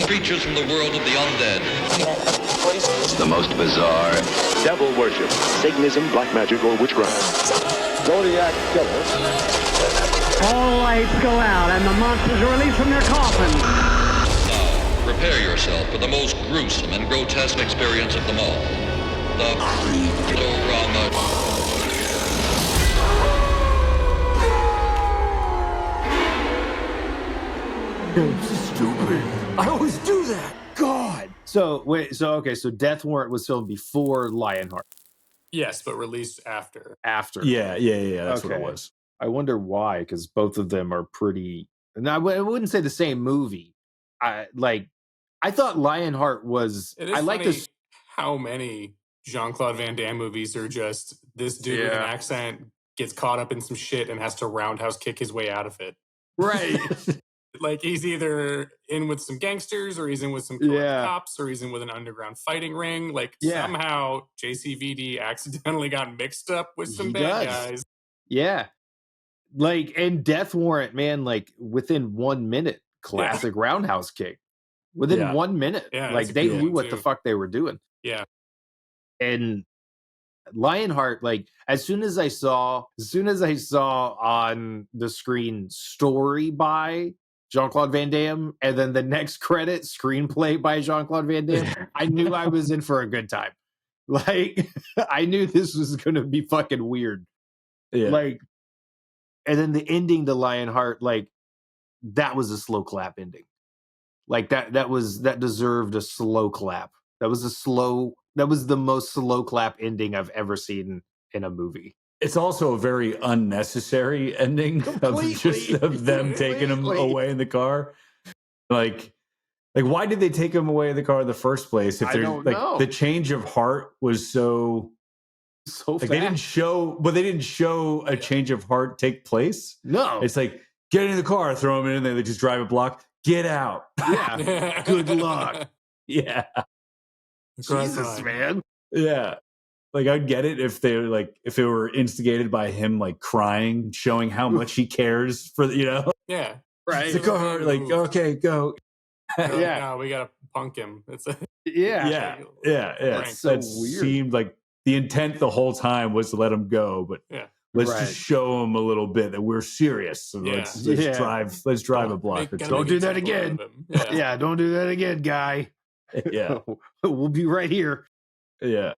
creatures from the world of the undead. The most bizarre. Devil worship, Satanism, black magic, or witchcraft. Zodiac killer. All lights go out and the monsters are released from their coffins. Now, prepare yourself for the most gruesome and grotesque experience of them all. The Creep-O-Rama. Stupid. I always do that. God. So Death Warrant was filmed before Lionheart. Yes, but released after. After. Yeah. That's what it was. I wonder why, because both of them are pretty. And I wouldn't say the same movie. I thought Lionheart was. It is I like this. How many Jean-Claude Van Damme movies are just this dude with an accent gets caught up in some shit and has to roundhouse kick his way out of it. Right. Like he's either in with some gangsters or he's in with some corrupt cops or he's in with an underground fighting ring. Like somehow JCVD accidentally got mixed up with some bad guys. Yeah. Like, and Death Warrant, man, like within 1 minute, classic roundhouse kick. Within 1 minute. Yeah, like they knew what the fuck they were doing. Yeah. And Lionheart, like as soon as I saw on the screen story by Jean-Claude Van Damme, and then the next credit screenplay by Jean-Claude Van Damme, I knew I was in for a good time. Like I knew this was gonna be fucking weird. Yeah. Like, and then the ending to Lionheart, like that was a slow clap ending. Like that deserved a slow clap. That was the most slow clap ending I've ever seen in a movie. It's also a very unnecessary ending of them taking him away in the car. Like why did they take him away in the car in the first place? If I don't know. The change of heart was so fast. They didn't show a change of heart take place. No. It's like, get in the car, throw him in there, they just drive a block, get out. Yeah. Good luck. Yeah. Jesus, man. Yeah. Like I'd get it if they were instigated by him like crying, showing how much he cares for Yeah. Right. The car, like, okay, go. No, we gotta punk him. It's yeah. It's so That weird. seemed like the intent the whole time was to let him go, but let's just show him a little bit that we're serious. So let's drive a block. Don't do that again. Yeah, don't do that again, guy. Yeah. We'll be right here. Yeah.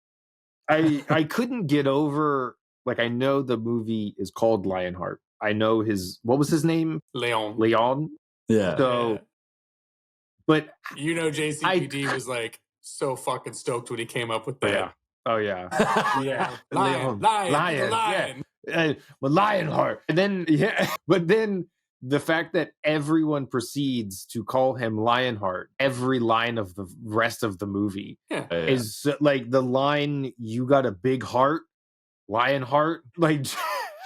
I couldn't get over, like, I know the movie is called Lionheart. I know what was his name? Leon. Yeah. So, but JCVD was like so fucking stoked when he came up with that. Yeah. Oh yeah. Yeah. Lion. Yeah. But Lionheart. And then, but then the fact that everyone proceeds to call him Lionheart every line of the rest of the movie is like the line, "You got a big heart, Lionheart." Like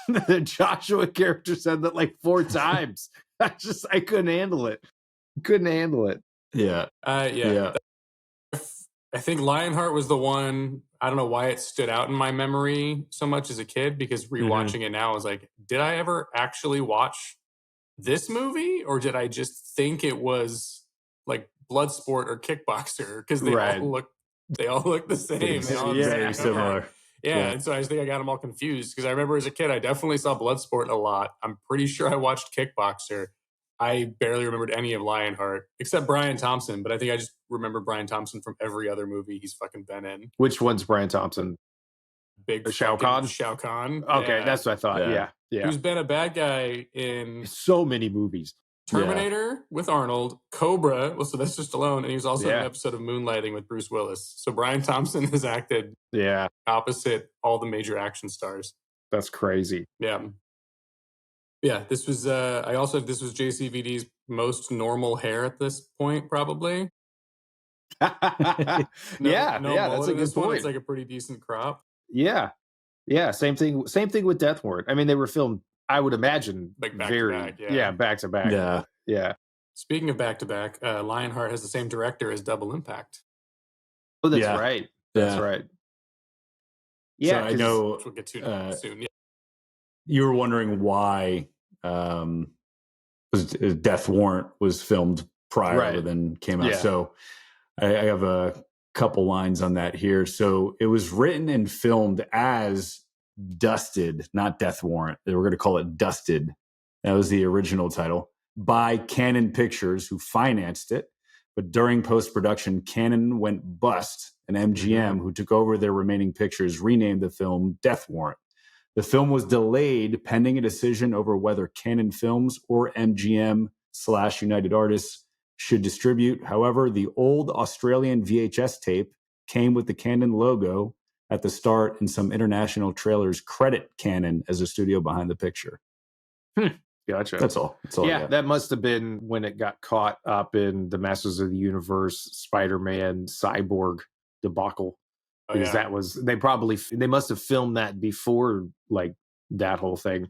the Joshua character said that like 4 times. I couldn't handle it. Yeah. I think Lionheart was the one. I don't know why it stood out in my memory so much as a kid, because rewatching it now, I was like, did I ever actually watch this movie, or did I just think it was like Bloodsport or Kickboxer? Because they all look the same. They all very similar. Yeah, and so I just think I got them all confused, because I remember as a kid, I definitely saw Bloodsport a lot. I'm pretty sure I watched Kickboxer. I barely remembered any of Lionheart, except Brian Thompson, but I think I just remember Brian Thompson from every other movie he's fucking been in. Which one's Brian Thompson? Big Shao Kahn? Shao Kahn. Okay, that's what I thought. Yeah. Who's been a bad guy in so many movies. Terminator with Arnold, Cobra, well, Sylvester Stallone, and he was also in an episode of Moonlighting with Bruce Willis. So Brian Thompson has acted opposite all the major action stars. That's crazy. Yeah. Yeah, this was this was JCVD's most normal hair at this point, probably. That's a good point. It's like a pretty decent crop. Yeah. Same thing with Death Warrant. I mean, they were filmed, I would imagine, like back to back. Yeah. Speaking of back to back, Lionheart has the same director as Double Impact. Oh, that's right. That's right. Yeah, so I know. We'll get to soon. Yeah. You were wondering why Death Warrant was filmed prior than came out. So I have a couple lines on that here. So it was written and filmed as Dusted, not Death Warrant. They were going to call it Dusted. That was the original title, by Cannon Pictures, who financed it. But during post-production, Cannon went bust, and MGM, who took over their remaining pictures, renamed the film Death Warrant. The film was delayed pending a decision over whether Cannon Films or MGM/United Artists should distribute. However, the old Australian VHS tape came with the Cannon logo at the start, and some international trailers credit Cannon as a studio behind the picture. Gotcha. That's all. Yeah, that must have been when it got caught up in the Masters of the Universe, Spider-Man, Cyborg debacle. Because that was, they must have filmed that before, like, that whole thing.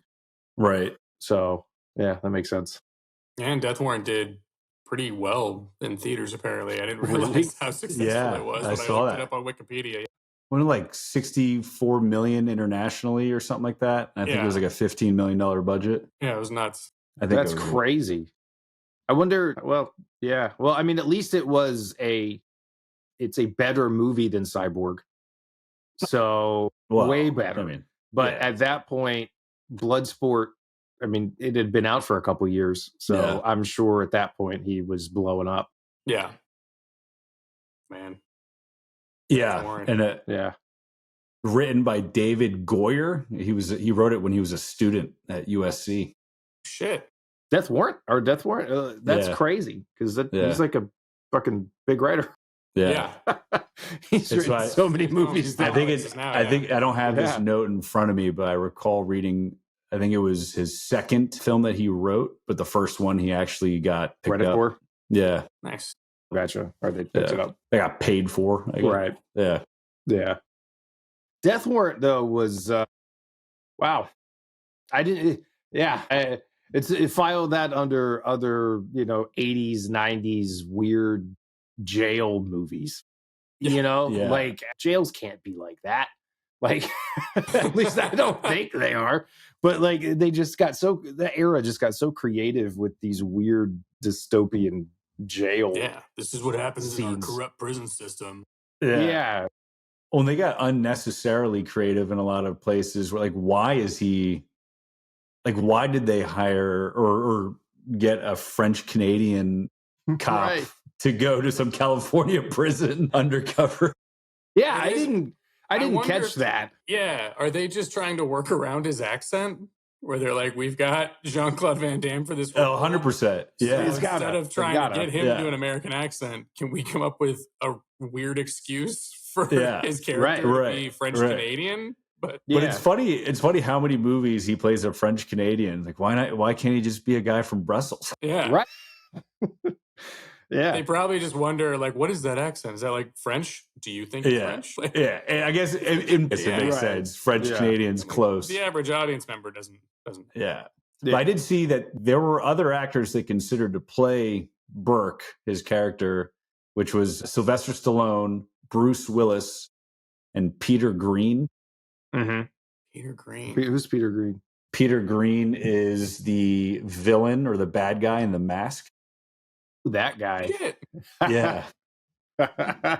Right. So, yeah, that makes sense. And Death Warrant did pretty well in theaters, apparently. I didn't realize how successful it was. I when saw looked that it up on Wikipedia. Went like 64 million internationally or something like that. I think it was like a $15 million budget. Yeah, it was nuts. I think that's crazy. I wonder, well, I mean, at least it's a better movie than Cyborg. So way better. I mean, but at that point, Bloodsport, I mean, it had been out for a couple years. So I'm sure at that point he was blowing up. Yeah. Man. Yeah. And written by David Goyer. He wrote it when he was a student at USC. Shit. Death Warrant? That's crazy, because he's like a fucking big writer. Yeah. He's written so many movies. I don't have this note in front of me, but I recall reading, I think it was his second film that he wrote, but the first one he actually got picked up for. Yeah. Nice. Gotcha. Or they picked it up. They got paid for. Right. Yeah. Yeah. Death Warrant, though, was, wow. It filed that under other, 80s, 90s weird jail movies. Like jails can't be like that. Like, at least I don't think they are. But like, the era just got so creative with these weird dystopian jail. Yeah, this is what happens in our corrupt prison system. Yeah. Well, and they got unnecessarily creative in a lot of places. Where, like, why did they hire or get a French Canadian cop to go to some California prison undercover? Yeah, I didn't catch that. Yeah, are they just trying to work around his accent? Where they're like, we've got Jean-Claude Van Damme for this role. 100%. Yeah. So instead of trying to get him to do an American accent, can we come up with a weird excuse for his character to be French Canadian? But it's funny. It's funny how many movies he plays a French Canadian. Like, why not? Why can't he just be a guy from Brussels? Yeah. Right. Yeah. They probably just wonder, like, what is that accent? Is that like French? Do you think it's French? Like, I guess it makes sense. French Canadian's close. The average audience member doesn't. Yeah. But I did see that there were other actors they considered to play Burke, his character, which was Sylvester Stallone, Bruce Willis, and Peter Green. Mm-hmm. Peter Green. Who's Peter Green? Peter Green is the villain or the bad guy in The Mask. That guy. Shit. Yeah.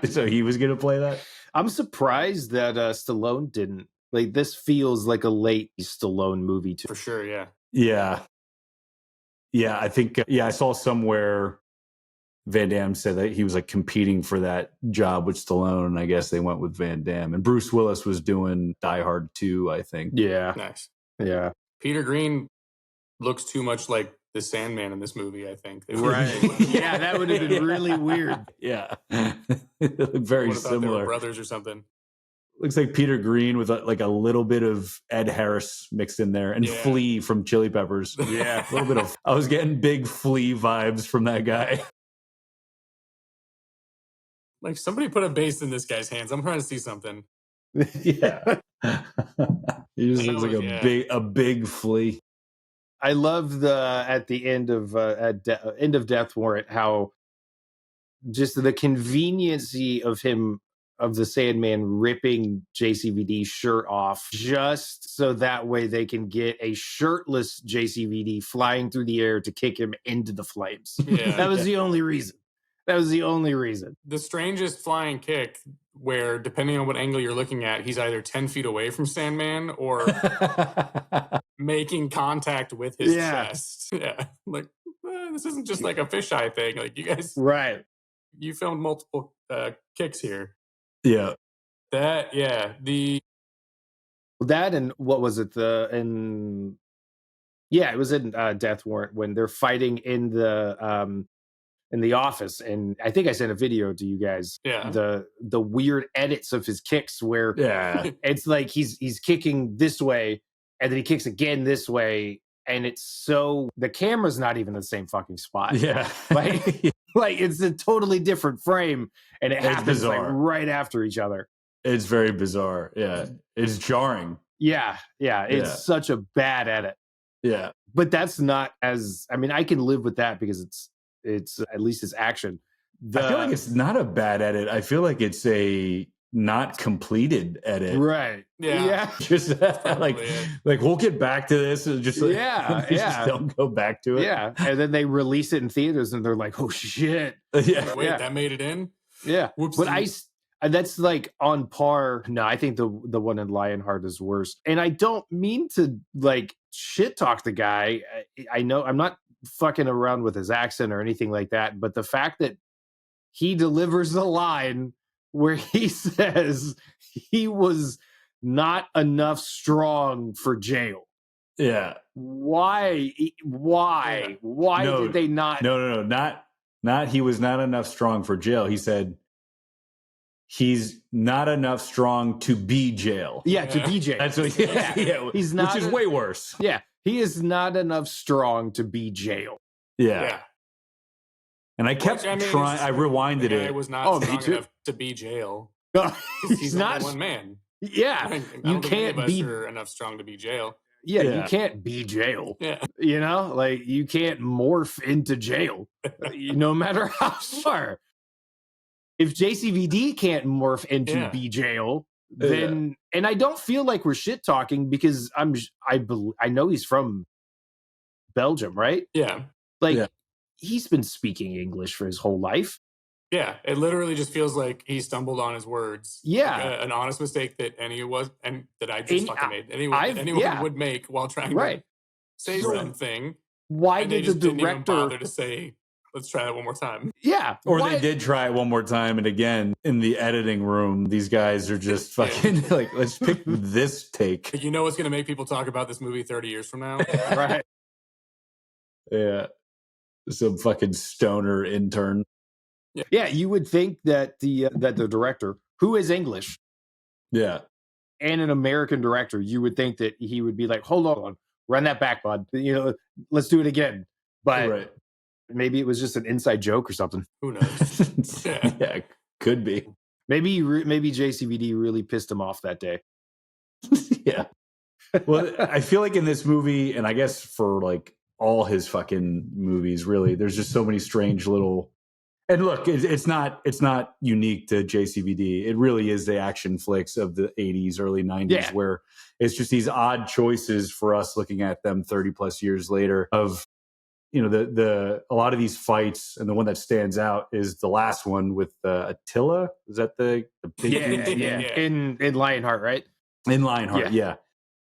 So he was going to play that? I'm surprised that Stallone didn't. Like, this feels like a late Stallone movie, too. For sure, yeah. Yeah. Yeah, I think, I saw somewhere Van Damme said that he was like competing for that job with Stallone, and I guess they went with Van Damme. And Bruce Willis was doing Die Hard 2, I think. Yeah. Nice. Yeah. Peter Green looks too much like the Sandman in this movie, I think. Right. Yeah, that would have been really weird. Yeah. Very similar. They were brothers or something. Looks like Peter Green with like a little bit of Ed Harris mixed in there, and Flea from Chili Peppers. Yeah. A little bit of, I was getting big Flea vibes from that guy. Like, somebody put a bass in this guy's hands. I'm trying to see something. Yeah. He just looks like a big flea. I love at the end of end of Death Warrant, how just the conveniency of him of the Sandman ripping JCVD's shirt off just so that way they can get a shirtless JCVD flying through the air to kick him into the flames. Yeah. That was the only reason. That was the only reason. The strangest flying kick where, depending on what angle you're looking at, he's either 10 feet away from Sandman or making contact with his chest. Yeah. Like, this isn't just like a fisheye thing. Like, you guys... Right. You filmed multiple kicks here. Yeah. That, yeah. That and what was it? Yeah, it was in Death Warrant when they're fighting in the office, and I think I sent a video to you guys. Yeah. The weird edits of his kicks where it's like he's kicking this way, and then he kicks again this way, and it's so the camera's not even in the same fucking spot. Yeah. Like it's a totally different frame, and it happens like right after each other. It's very bizarre. Yeah. It's jarring. Yeah. It's such a bad edit. Yeah. But that's not as, I mean, I can live with that because it's at least it's action. I feel like it's not a bad edit. I feel like it's a not completed edit. Right. Yeah. Just like we'll get back to this. Just like, just don't go back to it. Yeah. And then they release it in theaters and they're like, oh shit. Yeah. Wait, that made it in? Yeah. Whoops. But that's like on par. No, I think the one in Lionheart is worse. And I don't mean to like shit talk the guy. I know I'm not fucking around with his accent or anything like that. But the fact that he delivers the line where he says he was not enough strong for jail. Yeah. Why did they not? No. Not he was not enough strong for jail. He said he's not enough strong to be jail. Yeah, to be jail. That's what, He's not, which is way worse. Yeah. He is not enough strong to be jail. Yeah. And I kept trying. I rewinded it. I was not strong enough to be jail. He's not one man. Yeah, you can't be enough strong to be jail. Yeah, you can't be jail. Yeah, you know, like you can't morph into jail, no matter how far. If JCVD can't morph into be jail, then and I don't feel like we're shit talking because I know he's from Belgium, right? Yeah, like he's been speaking English for his whole life. Yeah, it literally just feels like he stumbled on his words. Yeah, like an honest mistake that that I just fucking made. Anyone would make while trying to say something. Why did the director didn't even bother to say, "Let's try that one more time"? Yeah, or they did try it one more time, and again in the editing room, these guys are just fucking like, let's pick this take. You know what's going to make people talk about this movie 30 years from now? Right? Yeah, some fucking stoner intern. Yeah, you would think that the director, who is English, and an American director, you would think that he would be like, "Hold on, run that back, bud. You know, let's do it again." But maybe it was just an inside joke or something. Who knows? Yeah, could be. Maybe JCVD really pissed him off that day. Yeah. Well, I feel like in this movie, and I guess for like all his fucking movies, really, there's just so many strange little. And look, it's not unique to JCVD. It really is the action flicks of the 80s, early 90s, where it's just these odd choices for us looking at them 30 plus years later of, you know, a lot of these fights. And the one that stands out is the last one with Attila. Is that the big in Lionheart, right? In Lionheart,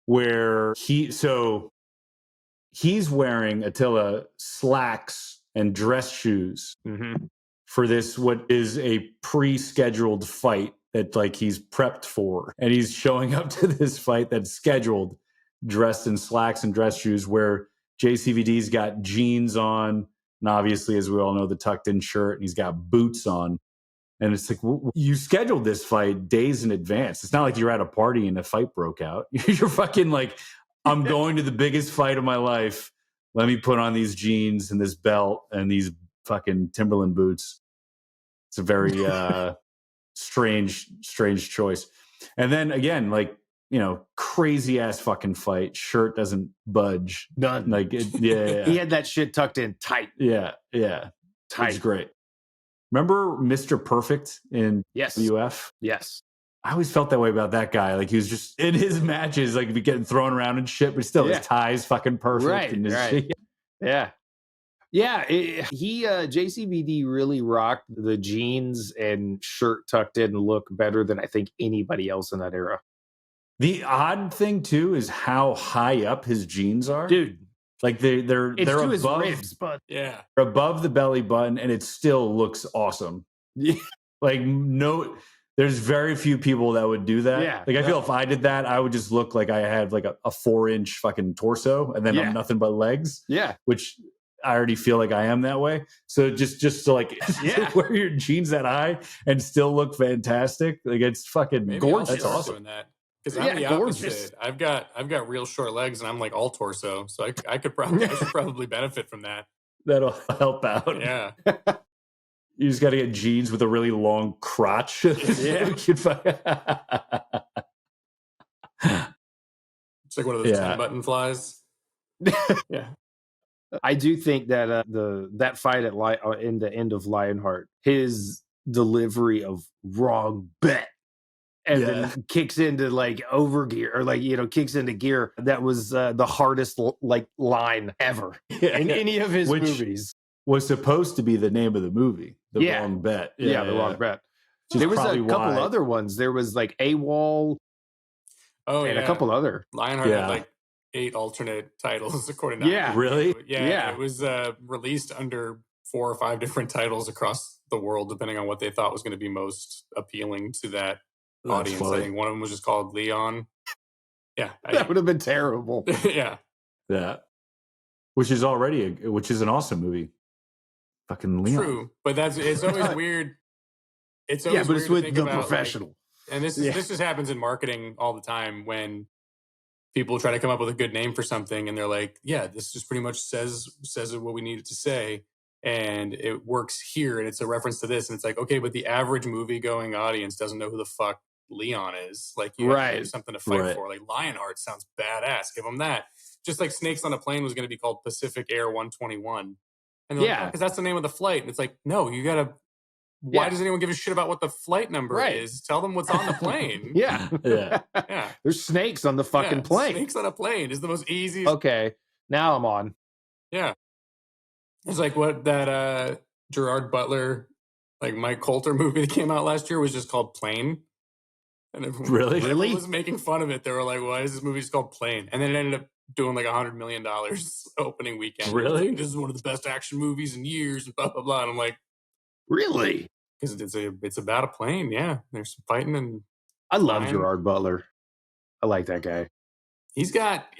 where he's wearing Attila slacks and dress shoes. Mm-hmm. For this, what is a pre-scheduled fight that like he's prepped for. And he's showing up to this fight that's scheduled, dressed in slacks and dress shoes, where JCVD's got jeans on, and obviously, as we all know, the tucked-in shirt, and he's got boots on. And it's like, you scheduled this fight days in advance. It's not like you're at a party and a fight broke out. You're fucking like, I'm going to the biggest fight of my life. Let me put on these jeans and this belt and these fucking Timberland boots. It's a very strange choice. And then again, like, you know, crazy ass fucking fight. Shirt doesn't budge. None. Like, he had that shit tucked in tight. Yeah. Tight. It's great. Remember Mr. Perfect in UF? Yes. I always felt that way about that guy. Like he was just in his matches, like be getting thrown around and shit, but still his tie's fucking perfect. Right. And his shit. Yeah. Yeah. JCVD really rocked the jeans and shirt tucked in look better than I think anybody else in that era. The odd thing too is how high up his jeans are, dude. Like they're above his ribs, but they're above the belly button, and it still looks awesome. Yeah. Like there's very few people that would do that. Yeah. Like I feel if I did that, I would just look like I had like a 4-inch fucking torso, and then I'm nothing but legs. Yeah. Which I already feel like I am that way. So just to like wear your jeans that high and still look fantastic. Like it's fucking gorgeous. That's awesome. Doing that. Because I'm the opposite. I've got real short legs and I'm like all torso. So I should probably benefit from that. That'll help out. Yeah. You just got to get jeans with a really long crotch. Yeah. It's like one of those 10 button flies. Yeah. I do think that that fight in the end of Lionheart, his delivery of wrong bet and then kicks into like overgear or like, kicks into gear. That was the hardest like line ever in any of his movies. Was supposed to be the name of the movie. The wrong bet. Yeah, the wrong bet. There was a couple other ones. There was like AWOL. And a couple other. Lionheart had like 8 alternate titles according to Really? Yeah. It was released under 4 or 5 different titles across the world, depending on what they thought was going to be most appealing to that audience. Funny. I think one of them was just called Leon. Yeah. That would have been terrible. Yeah. Which is an awesome movie. Fucking Leon. True. But it's always weird. It's always but it's weird with to the think about, professional. And this just happens in marketing all the time when people try to come up with a good name for something and they're like, yeah, this just pretty much says what we need it to say. And it works here and it's a reference to this. And it's like, okay, but the average movie going audience doesn't know who the fuck Leon is. Like you have to do something to fight for. Like Lionheart sounds badass. Give them that. Just like Snakes on a Plane was going to be called Pacific Air 121. And they're like, because that's the name of the flight. And it's like, no, you got to. Why does anyone give a shit about what the flight number is? Tell them what's on the plane. Yeah. There's snakes on the fucking plane. Snakes on a plane is the most easy. Okay, now I'm on. Yeah. It's like what that Gerard Butler, like Mike Coulter movie that came out last year was just called Plane. And everyone was making fun of it. They were like, why is this movie just called Plane? And then it ended up doing like $100 million opening weekend. Really? Like, this is one of the best action movies in years and blah, blah, blah. And I'm like, really? Because it's about a plane. Yeah. There's some fighting and I love Gerard Butler. I like that guy. He's got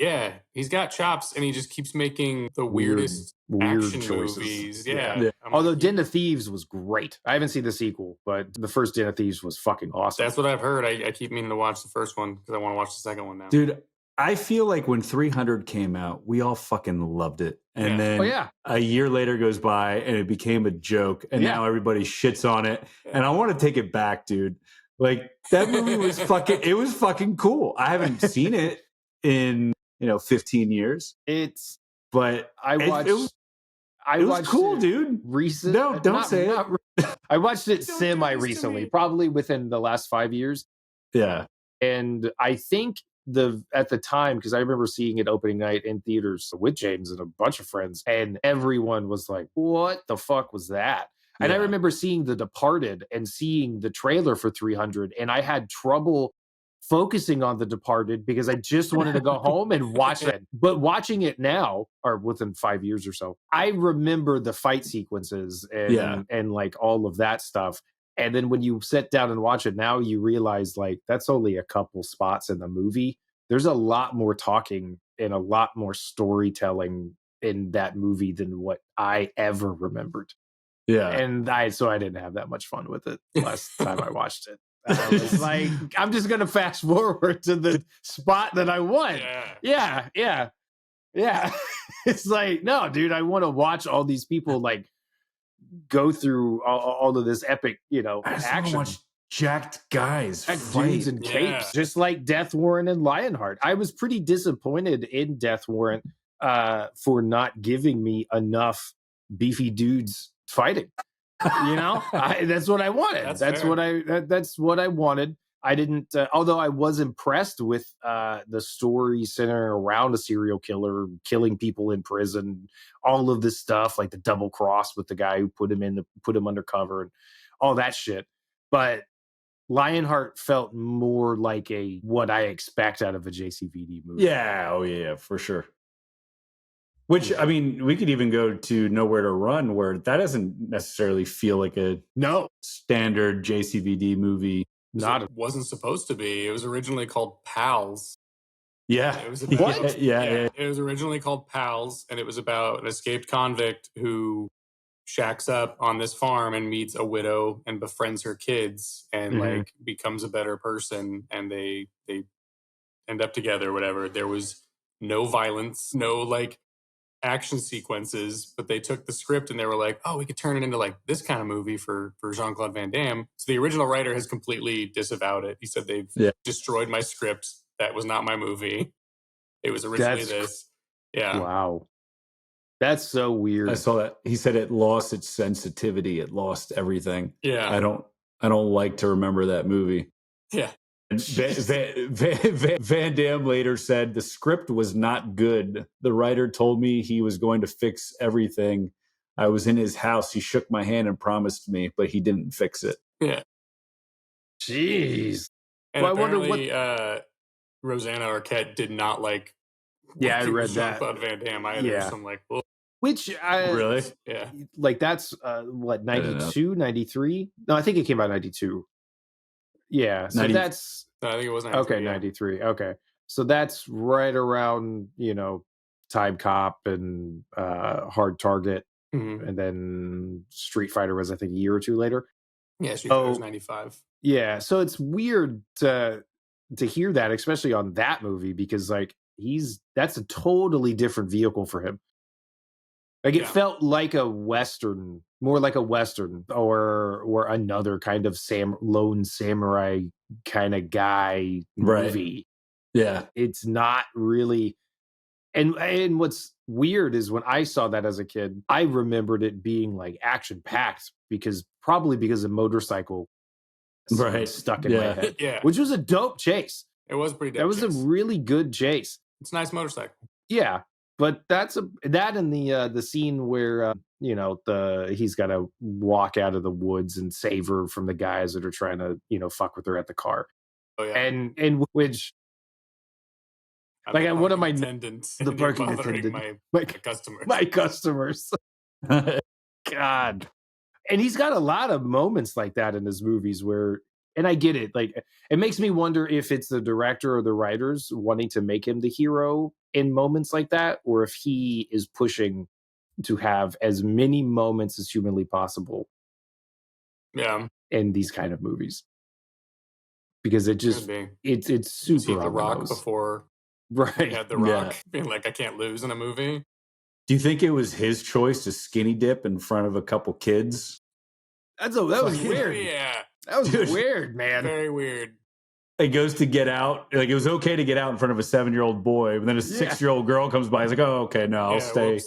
chops and he just keeps making the weirdest action choices. Movies. Yeah. Yeah. Although Den of Thieves was great. I haven't seen the sequel, but the first Den of Thieves was fucking awesome. That's what I've heard. I keep meaning to watch the first one because I want to watch the second one now. Dude, I feel like when 300 came out, we all fucking loved it. And then a year later goes by and it became a joke. And now everybody shits on it. And I want to take it back, dude. Like that movie was fucking cool. I haven't seen it in 15 years. It was cool, dude. Recent? No, don't say it. I watched it semi-recently, probably within the last 5 years. Yeah. And I think at the time, because I remember seeing it opening night in theaters with James and a bunch of friends, and everyone was like, what the fuck was that? And I remember seeing The Departed and seeing the trailer for 300, and I had trouble focusing on The Departed because I just wanted to go home and watch it. But watching it now, or within 5 years or so, I remember the fight sequences and like all of that stuff. And then when you sit down and watch it now, you realize like that's only a couple spots in the movie. There's a lot more talking and a lot more storytelling in that movie than what I ever remembered. Yeah. And so I didn't have that much fun with it last time I watched it. I was like, I'm just going to fast forward to the spot that I want. Yeah. It's like, no, dude, I want to watch all these people like go through all of this epic, action. Watch jacked guys dudes in capes, just like Death Warrant and Lionheart. I was pretty disappointed in Death Warrant for not giving me enough beefy dudes fighting. That's what I wanted. That's what I wanted. I didn't, although I was impressed with the story centering around a serial killer killing people in prison, all of this stuff, like the double cross with the guy who put him undercover and all that shit. But Lionheart felt more like what I expect out of a JCVD movie. Yeah, oh yeah, for sure. Which, I mean, we could even go to Nowhere to Run, where that doesn't necessarily feel like a standard JCVD movie. It wasn't supposed to be. It was originally called Pals. Yeah. It was about, yeah. It was originally called Pals, and it was about an escaped convict who shacks up on this farm and meets a widow and befriends her kids and like becomes a better person, and they end up together, whatever. There was no violence, no like action sequences, but they took the script and they were like, oh, we could turn it into like this kind of movie for Jean-Claude Van Damme. So the original writer has completely disavowed it. He said they've destroyed my script. That was not my movie. It was originally this. Yeah. Wow. That's so weird. I saw that. He said it lost its sensitivity. It lost everything. Yeah. I don't like to remember that movie. Yeah. Van Damme later said the script was not good. The writer told me he was going to fix everything. I was in his house. He shook my hand and promised me, but he didn't fix it. Yeah. Jeez. And well, apparently, Rosanna Arquette did not like. Yeah, I read that. Jean-Claude Van Damme either. Yeah. So I'm like, well. Which really? Yeah. Like that's what 92, 93? No, I think it came out 92. Yeah, so 90, no, I think it was 93. Okay, 93. Okay. So that's right around, Time Cop and Hard Target. And then Street Fighter was, I think, a year or two later. Yeah, Street Fighter was 95. Yeah, so it's weird to hear that, especially on that movie, because like that's a totally different vehicle for him. Like it felt like a Western, more like a Western or another kind of lone samurai kind of guy movie. Right. Yeah. It's not really. And what's weird is when I saw that as a kid, I remembered it being like action packed because of motorcycle stuck in my head. Yeah. Which was a dope chase. It was pretty dope. That was a really good chase. It's a nice motorcycle. Yeah. But that and the scene where he's got to walk out of the woods and save her from the guys that are trying to fuck with her at the car. Oh yeah, and which like one of my attendants, the parking attendant, my customers, my customers. God, and he's got a lot of moments like that in his movies where. And I get it. Like, it makes me wonder if it's the director or the writers wanting to make him the hero in moments like that, or if he is pushing to have as many moments as humanly possible. Yeah. In these kind of movies. Because it just, it's super. See The Rock before. Right. He had The Rock being like, I can't lose in a movie. Do you think it was his choice to skinny dip in front of a couple kids? That was weird. Yeah. That was weird, man. Very weird. It goes to get out. Like, it was okay to get out in front of a 7-year-old boy, but then a 6-year-old girl comes by. He's like, oh, okay, no, I'll stay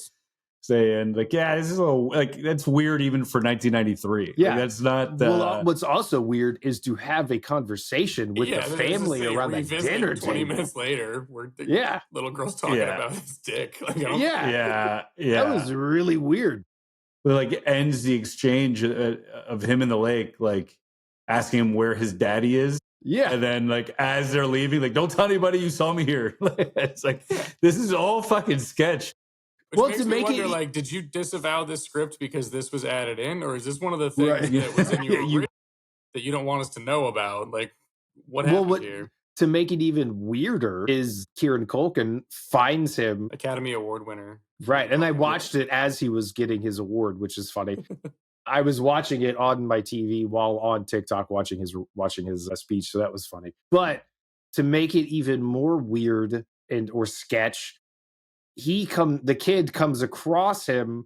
in. Like, yeah, this is a little, like, that's weird even for 1993. Yeah. Like, that's not. Well, what's also weird is to have a conversation with the family around the dinner 20 table. minutes later, where the little girl's talking about his dick. Like, yeah. That was really weird. But, like, ends the exchange of him in the lake, like, asking him where his daddy is. Yeah. And then, like, as they're leaving, like, don't tell anybody you saw me here. It's like, this is all fucking sketch. Which makes me wonder, like, did you disavow this script because this was added in? Or is this one of the things that was in your original that you don't want us to know about? Like, what happened here? To make it even weirder is Kieran Culkin finds him. Academy Award winner. Right. And I watched it as he was getting his award, which is funny. I was watching it on my TV while on TikTok watching his speech, so that was funny. But to make it even more weird or sketch, the kid comes across him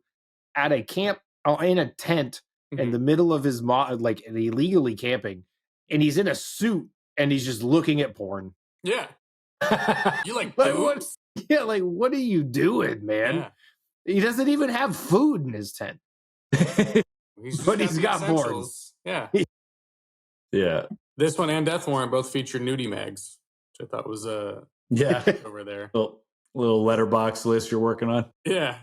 at a camp in a tent in the middle of his like illegally camping, and he's in a suit and he's just looking at porn. Yeah, you like what? Yeah, like what are you doing, man? Yeah. He doesn't even have food in his tent. He's got the porn. essentials. Yeah. Yeah. This one and Death Warrant both feature nudie mags, which I thought was Yeah. over there. Little letterbox list you're working on. Yeah.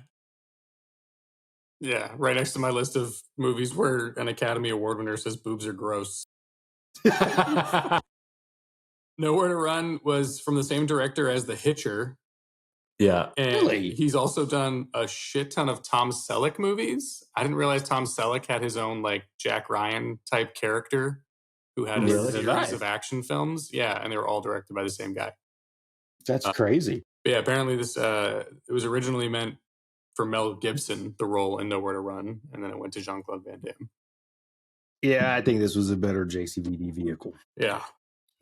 Yeah, right next to my list of movies where an Academy Award winner says boobs are gross. Nowhere to Run was from the same director as The Hitcher. Yeah. And Really? he's also done a shit ton of Tom Selleck movies. I didn't realize Tom Selleck had his own like Jack Ryan type character who had a series of action films. Yeah, and they were all directed by the same guy. That's crazy. But yeah, apparently this it was originally meant for Mel Gibson, the role in Nowhere to Run, and then it went to Jean-Claude Van Damme. Yeah, I think this was a better JCVD vehicle. Yeah.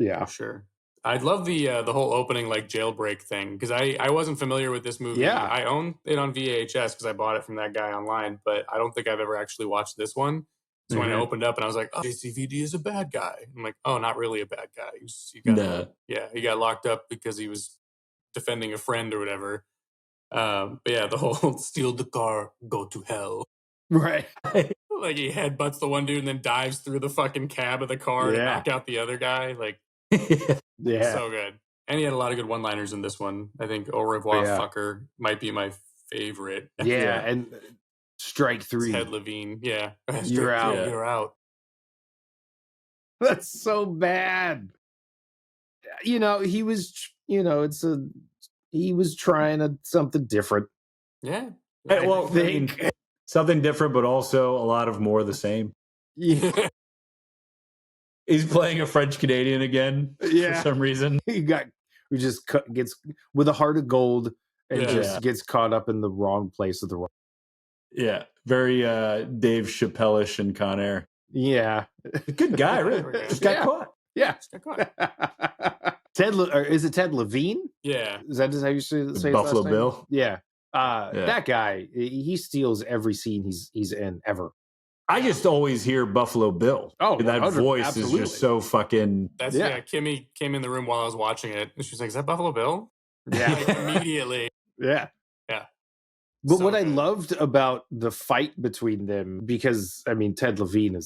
Yeah. Sure. I'd love the whole opening like jailbreak thing because I wasn't familiar with this movie. Yeah. I own it on VHS because I bought it from that guy online, but I don't think I've ever actually watched this one. So when I opened up and I was like, oh, JCVD is a bad guy. I'm like, oh, not really a bad guy. He got locked up because he was defending a friend or whatever. But yeah, the whole steal the car, go to hell. Right. Like he headbutts the one dude and then dives through the fucking cab of the car to knock out the other guy. Like, so good. And he had a lot of good one-liners in this one. I think Au revoir, fucker might be my favorite. Yeah, and strike three. Ted Levine. Yeah. You're out. Yeah. You're out. That's so bad. You know, he was, he was trying something different. Yeah. Well, something different, but also a lot of more of the same. Yeah. He's playing a French Canadian again for some reason. He just gets with a heart of gold and just gets caught up in the wrong place at the wrong. Yeah, very Dave Chappelle-ish and Con Air. Yeah, good guy, really. Just got caught. Yeah, just got caught. Is it Ted Levine? Yeah, is that just how you say Buffalo his Bill? Yeah. That guy, he steals every scene he's in ever. I just always hear Buffalo Bill. Oh, that voice is just so fucking. That's Kimmy came in the room while I was watching it, and she was like, "Is that Buffalo Bill?" Yeah, like, immediately. Yeah. But what I loved about the fight between them, because I mean, Ted Levine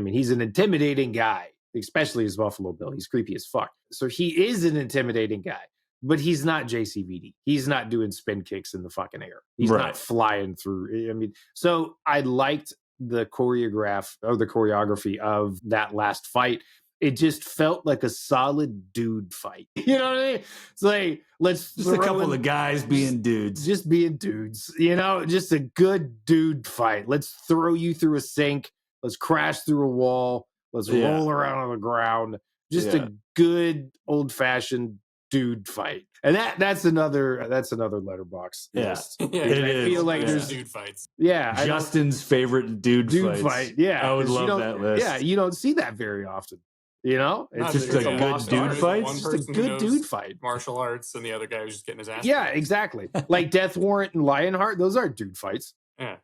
he's an intimidating guy, especially as Buffalo Bill. He's creepy as fuck. So he is an intimidating guy. But he's not JCVD. He's not doing spin kicks in the fucking air. He's not flying through. I mean, so I liked the choreography of that last fight. It just felt like a solid dude fight. You know what I mean? It's like, let's just a couple of guys being dudes. Just being dudes. Just a good dude fight. Let's throw you through a sink. Let's crash through a wall. Let's roll around on the ground. Just a good old-fashioned dude fight. And that's another letterbox list. Yeah, I feel like there's dude fights. Yeah. Justin's favorite dude fight. Yeah. I would love that list. Yeah, you don't see that very often. It's just a good dude fight. One just a good dude fight. Martial arts, and the other guy was just getting his ass. Yeah, exactly. Like Death Warrant and Lionheart, those aren't dude fights. Yeah.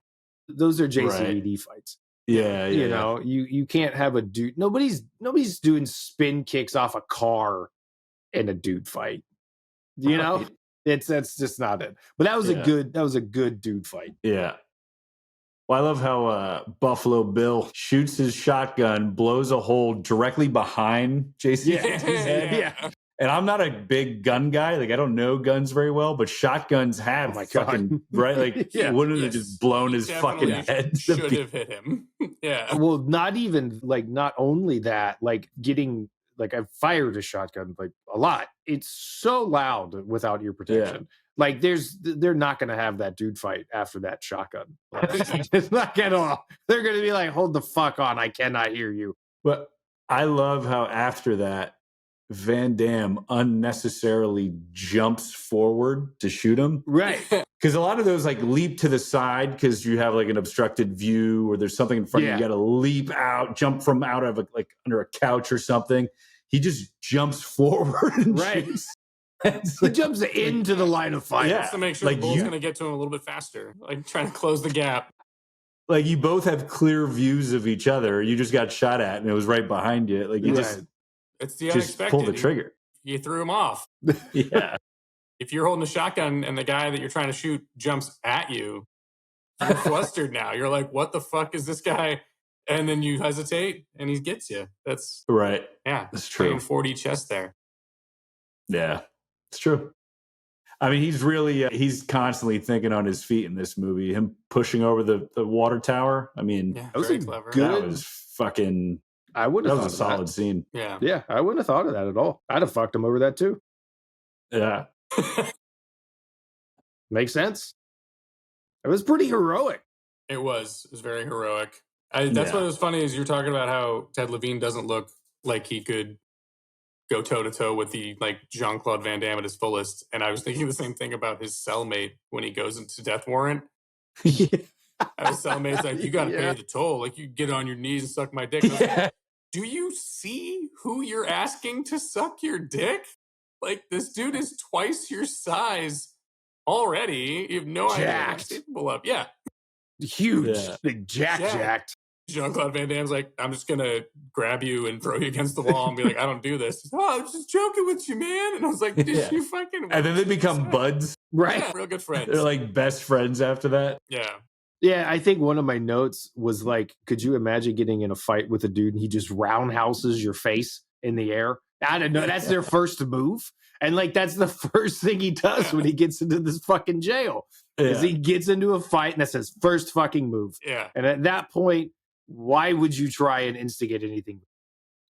Those are JCVD fights. Yeah. You can't have a dude. Nobody's doing spin kicks off a car in a dude fight. That's just not it. But that was a good dude fight. Yeah. Well, I love how Buffalo Bill shoots his shotgun, blows a hole directly behind JCVD's head. Yeah. And I'm not a big gun guy. Like, I don't know guns very well, but shotguns have fucking, right? Like, wouldn't have just blown his fucking head? Should have hit him. Yeah. Well, not only that, like getting, like I've fired a shotgun like a lot. It's so loud without ear protection. Like they're not going to have that dude fight after that shotgun. It's not going to. They're going to be like, hold the fuck on. I cannot hear you. But I love how after that, Van Damme unnecessarily jumps forward to shoot him. Right. Because a lot of those like leap to the side because you have like an obstructed view or there's something in front of you. You got to leap out, jump from out of like under a couch or something. He just jumps forward and shoots. He jumps into the line of fire. Just to make sure the bull's going to get to him a little bit faster. Like trying to close the gap. Like you both have clear views of each other. You just got shot at and it was right behind you. Like you it's the unexpected. Pull the trigger. You threw him off. Yeah. If you're holding a shotgun and the guy that you're trying to shoot jumps at you, You're flustered now. You're like, what the fuck is this guy? And then you hesitate, and he gets you. That's right. Yeah, that's true. 40 chess there. Yeah, it's true. I mean, he's really he's constantly thinking on his feet in this movie. Him pushing over the water tower. I mean, Yeah, that was very clever. that was fucking. I would That have was a solid scene. Yeah. Yeah, I wouldn't have thought of that at all. I'd have fucked him over that too. Yeah. Makes sense. It was pretty heroic. It was very heroic. That's what was funny is you're talking about how Ted Levine doesn't look like he could go toe to toe with the like Jean-Claude Van Damme at his fullest. And I was thinking the same thing about his cellmate when he goes into Death Warrant. Yeah. His cellmate's like, you got to pay the toll. Like, you get on your knees and suck my dick. I was like, do you see who you're asking to suck your dick? Like, this dude is twice your size already. You have no idea what he's capable of. Yeah. Huge. Like jacked. Jean-Claude Van Damme's like, I'm just going to grab you and throw you against the wall and be like, I don't do this. Oh, I'm just joking with you, man. And I was like, did you fucking... And then they become buds. Right. Yeah, real good friends. They're like best friends after that. Yeah. Yeah, I think one of my notes was like, could you imagine getting in a fight with a dude and he just roundhouses your face in the air? I don't know. That's their first move. And like, that's the first thing he does when he gets into this fucking jail. Is he gets into a fight and that's his first fucking move. Yeah. And at that point, why would you try and instigate anything?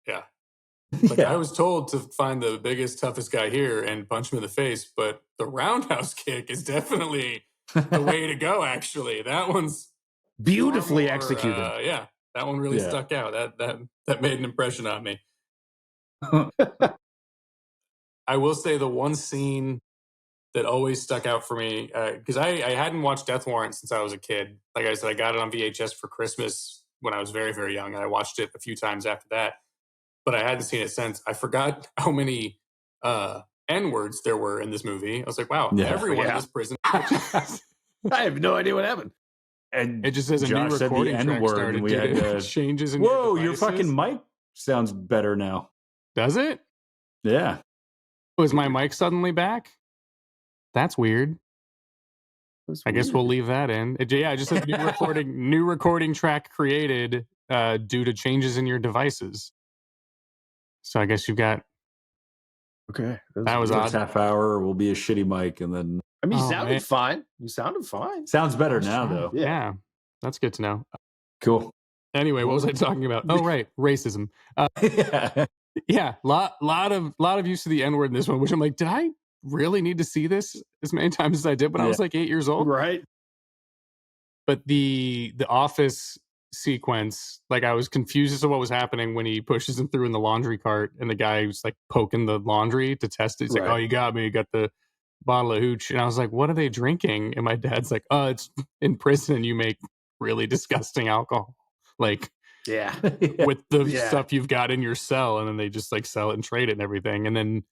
Yeah. Like, I was told to find the biggest, toughest guy here and punch him in the face, but the roundhouse kick is definitely the way to go, actually. That one's beautifully executed. Yeah. That one really stuck out. That made an impression on me. I will say the one scene that always stuck out for me, because I hadn't watched Death Warrant since I was a kid. Like I said, I got it on VHS for Christmas when I was very, very young, and I watched it a few times after that. But I hadn't seen it since. I forgot how many N-words there were in this movie. I was like, wow, everyone in this prison. I have no idea what happened. And it just says a Josh new recording said the track N-word started. and we had changes in whoa, your your fucking mic sounds better now. Does it? Yeah. Was my mic suddenly back? That's weird. I guess we'll leave that in. It just says new recording track created due to changes in your devices. So I guess you've got. Okay, that was odd. Half hour will be a shitty mic, and then. I mean, you sounded fine. You sounded fine. Sounds better now, though. Yeah, that's good to know. Cool. Anyway, what was I talking about? Oh, right, racism. Yeah, lot of use of the N-word in this one, which I'm like, did I really need to see this as many times as I did when I was like 8 years old? Right. But the office sequence, like, I was confused as to what was happening when he pushes him through in the laundry cart and the guy was like poking the laundry to test it. He's like, oh, you got me. You got the bottle of hooch. And I was like, what are they drinking? And my dad's like, oh, it's in prison. You make really disgusting alcohol. Like, with the stuff you've got in your cell, and then they just like sell it and trade it and everything. And then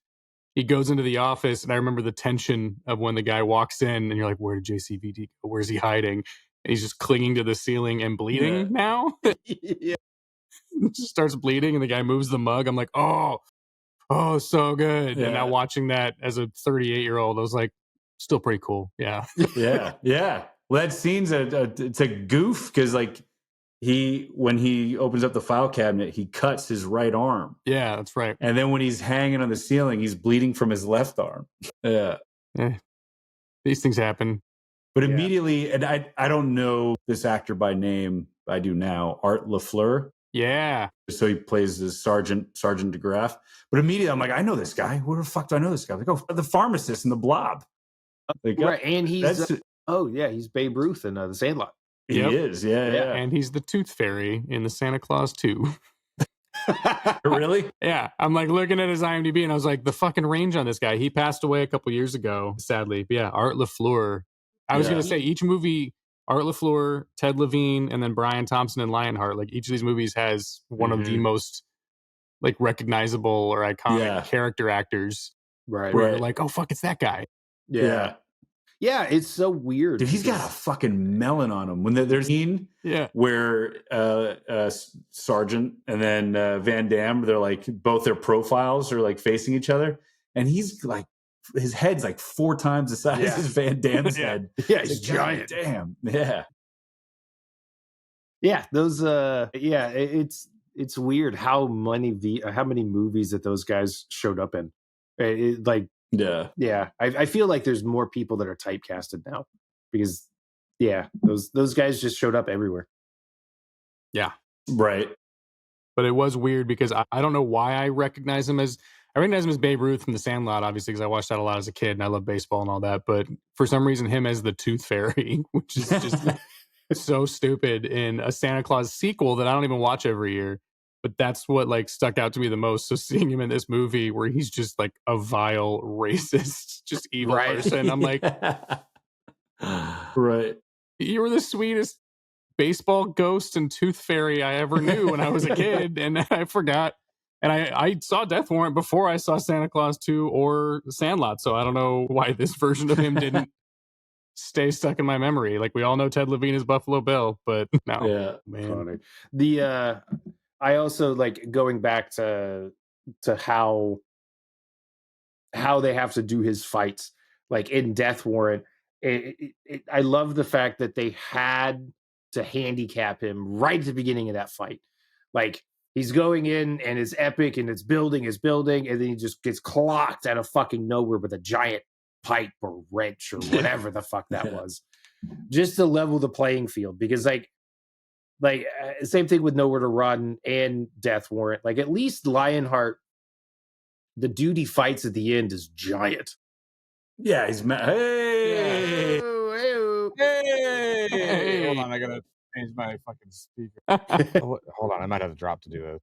he goes into the office, and I remember the tension of when the guy walks in and you're like, where did JCVD go? Where's he hiding? And he's just clinging to the ceiling and bleeding now. Just starts bleeding, and the guy moves the mug. I'm like, oh, so good. And now watching that as a 38-year-old, I was like, still pretty cool. Yeah. Yeah. Well, that scene's it's a goof because like when he opens up the file cabinet, he cuts his right arm. Yeah, that's right. And then when he's hanging on the ceiling, he's bleeding from his left arm. Yeah. These things happen. But immediately, and I don't know this actor by name. I do now. Art LaFleur. Yeah. So he plays the Sergeant DeGraff. But immediately, I'm like, I know this guy. Where the fuck do I know this guy? Like, the pharmacist in The Blob. Like, right, and he's he's Babe Ruth in The Sandlot. He is, yeah. And he's the Tooth Fairy in the Santa Claus 2. Really? Yeah. I'm like looking at his IMDb, and I was like, the fucking range on this guy. He passed away a couple years ago, sadly. But yeah, Art LaFleur. I was going to say each movie, Art LaFleur, Ted Levine, and then Brian Thompson and Lionheart, like each of these movies has one of the most like recognizable or iconic character actors. Right. Where you're like, oh, fuck, it's that guy. Yeah. Yeah, it's so weird. Dude, he's got a fucking melon on him. When there's a scene where Sergeant and then Van Damme, they're like, both their profiles are like facing each other. And he's like, his head's like 4 times the size as Van Damme's head. Yeah, he's giant. Damn. Yeah. Yeah, those. It's weird how many movies that those guys showed up in. I feel like there's more people that are typecasted now because those guys just showed up everywhere. Yeah, right. But it was weird because I don't know why I recognize him as Babe Ruth from The Sandlot, obviously, because I watched that a lot as a kid and I love baseball and all that. But for some reason, him as the Tooth Fairy, which is just so stupid in a Santa Claus sequel that I don't even watch every year. But that's what like stuck out to me the most. So seeing him in this movie where he's just like a vile racist, just evil person, I'm like, right. You were the sweetest baseball ghost and Tooth Fairy I ever knew when I was a kid, and I forgot. And I saw Death Warrant before I saw Santa Claus 2 or Sandlot, so I don't know why this version of him didn't stay stuck in my memory. Like we all know Ted Levine is Buffalo Bill, but no. Yeah, man. I also like going back to how they have to do his fights, like in Death Warrant. I love the fact that they had to handicap him right at the beginning of that fight. Like he's going in and it's epic and it's building, and then he just gets clocked out of fucking nowhere with a giant pipe or wrench or whatever the fuck that was, just to level the playing field. Because like same thing with Nowhere to Run and Death Warrant. Like at least Lionheart, the dude he fights at the end is giant. Yeah, he's hey. Hey. Hold on, I gotta change my fucking speaker. Hold on, I might have to drop to do this.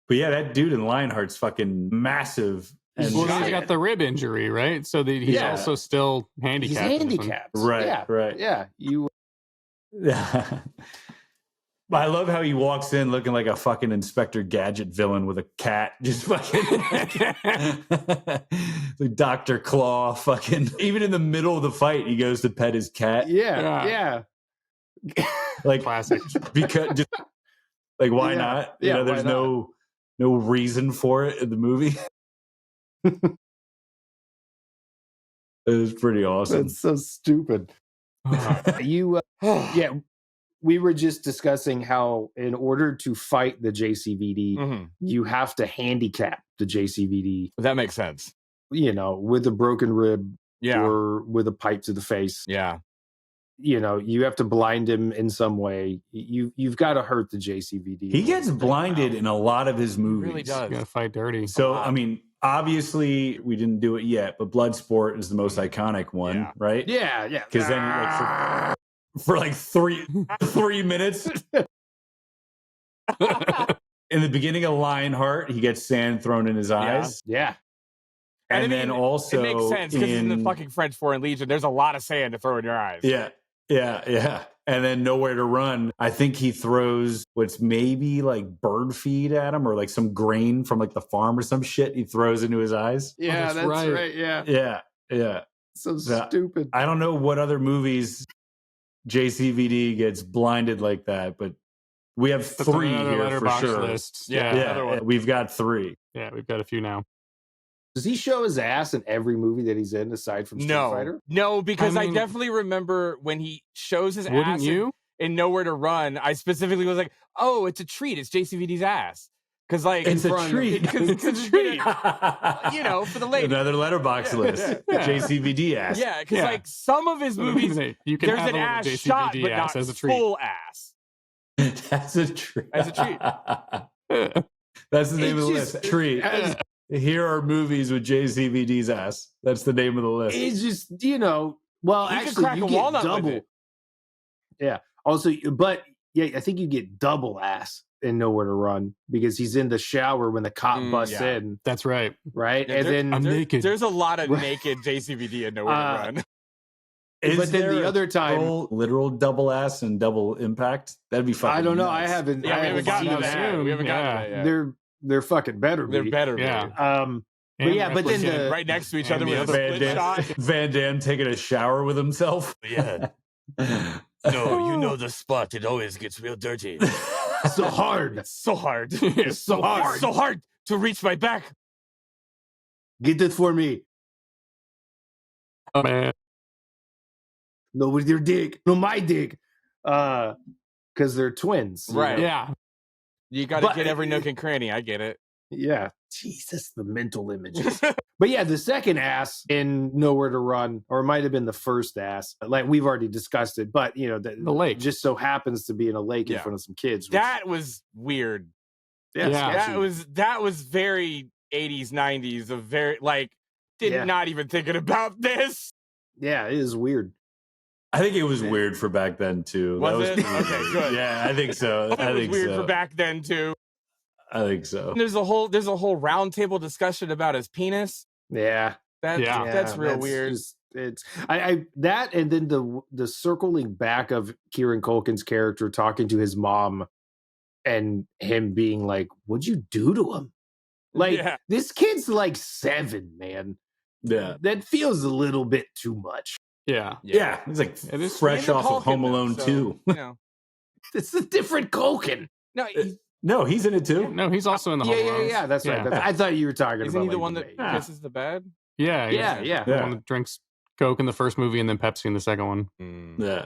But yeah, that dude in Lionheart's fucking massive. And he's got the rib injury, right? So he's also still handicapped. He's handicapped. Right, right. Yeah, I love how he walks in looking like a fucking Inspector Gadget villain with a cat, just fucking like Dr. Claw, fucking. Even in the middle of the fight, he goes to pet his cat. Yeah. Like classic. Because just like why not? You know, there's no reason for it in the movie. It was pretty awesome. That's so stupid. We were just discussing how in order to fight the JCVD, you have to handicap the JCVD. That makes sense. You know, with a broken rib or with a pipe to the face. Yeah. You know, you have to blind him in some way. You've got to hurt the JCVD. He gets blinded in a lot of his movies. He really does. You gotta fight dirty. So, I mean, obviously we didn't do it yet, but Bloodsport is the most iconic one, right? Yeah. Because then like for like three minutes in the beginning of Lionheart, he gets sand thrown in his eyes. Yeah. And then also it makes sense because in the fucking French Foreign Legion, there's a lot of sand to throw in your eyes. Yeah. And then Nowhere to Run, I think he throws what's maybe like bird feed at him or like some grain from like the farm or some shit he throws into his eyes. Yeah, that's right. Yeah. So stupid. I don't know what other movies JCVD gets blinded like that, but we have three here for sure. List. Yeah. We've got three. Yeah, we've got a few now. Does he show his ass in every movie that he's in aside from Street Fighter? No, because I definitely remember when he shows his ass in Nowhere to Run, I specifically was like, oh, it's a treat. It's JCVD's ass. Because like it's a treat. It's a treat. You know, for the lady. Another letterbox list. JCVD ass. Yeah, because like some of his movies, you can there's have an ass JCVD shot, but ass not as a treat. full ass. That's a treat. As a treat. That's the name of the list. Treat. Here are movies with JCVD's ass. That's the name of the list. It's just, well, you actually, crack you a get walnut double. with it. Yeah. Also, but I think you get double ass in Nowhere to Run because he's in the shower when the cop busts in. That's right. Right? Yeah, and then I'm naked. There's a lot of naked JCVD in Nowhere to Run. But then the other time, literal double ass and double impact. That'd be fucking. I don't know. Nuts. I haven't. Yeah, I we haven't gotten to seen that. We haven't gotten to that yet. They're fucking better. They're better. Yeah. But then right next to each other with a Van split shot. Van Damme taking a shower with himself. Yeah. No, the spot. It always gets real dirty. So hard. So hard. It's so hard. So hard to reach my back. Get it for me. Oh, man. No, with your dick. No, my dick. because they're twins. Right. Yeah. You got to get every nook and cranny. I get it. Yeah. Jesus, the mental images. But yeah, the second ass in Nowhere to Run, or it might have been the first ass. Like we've already discussed it, but you know, the lake just so happens to be in a lake in front of some kids. That was weird. Yeah. That was very 80s, 90s. A very not even thinking about this. Yeah, it is weird. I think it was weird for back then too. Was it? Okay, good. Yeah, I think so. I think it was weird for back then too. I think so. And there's a whole roundtable discussion about his penis. Yeah. That's real weird. It's that, and then the circling back of Kieran Culkin's character talking to his mom and him being like, "What'd you do to him?" Like this kid's like 7, man. Yeah. That feels a little bit too much. Yeah. He's like fresh off of Home Alone 2. You know. It's a different Culkin. No, he's in it too. No, he's also in the Home Alone. Yeah, that's right. I thought you were talking about. Isn't he the one that kisses the bed? Yeah. The one that drinks Coke in the first movie and then Pepsi in the second one. Yeah.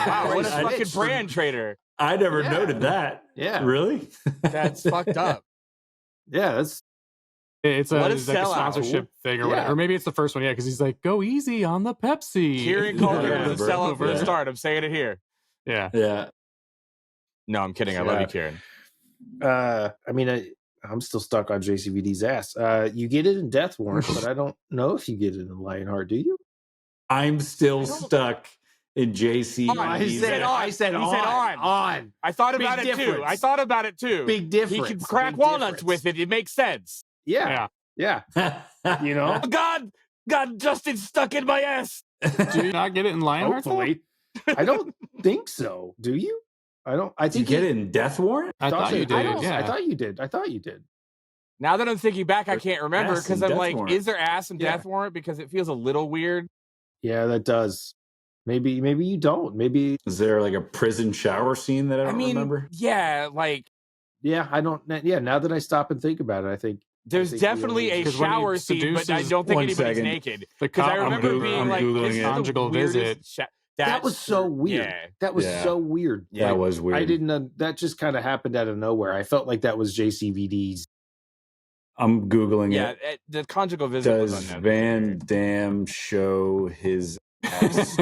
Wow, what a fucking brand trader. I never noted that. Yeah. Really? That's fucked up. Yeah, that's... It's like a sponsorship thing or whatever. Or maybe it's the first one, because he's like, go easy on the Pepsi. Kieran Culkin was a sellout for the start. I'm saying it here. Yeah. No, I'm kidding. I love you, Kieran. I mean, I'm still stuck on JCVD's ass. You get it in Death Warrant, but I don't know if you get it in Lionheart. Do you? I'm still stuck in JCVD's I said on. I thought about it too. Big difference. He can crack walnuts with it. It makes sense. Yeah. You know? God, Justin's stuck in my ass. Do you not get it in Lionheart? Hopefully. I don't think so. Do you? I think you get it in Death Warrant? I thought you did. I thought you did. Now that I'm thinking back, I can't remember because I'm like, Warrant. Is there ass in Death Warrant? Because it feels a little weird. Yeah, that does. Maybe you don't. Maybe is there like a prison shower scene that I don't remember? Yeah, I don't. Yeah, now that I stop and think about it, I think there's definitely a shower scene, but I don't think anybody's naked. Because I remember being like, "This is conjugal visit." That was so weird. Yeah. That was so weird. Yeah, that was weird. I didn't. That just kind of happened out of nowhere. I felt like that was JCVD's. I'm Googling it. Yeah, the conjugal visit. Does Van Damme show his ass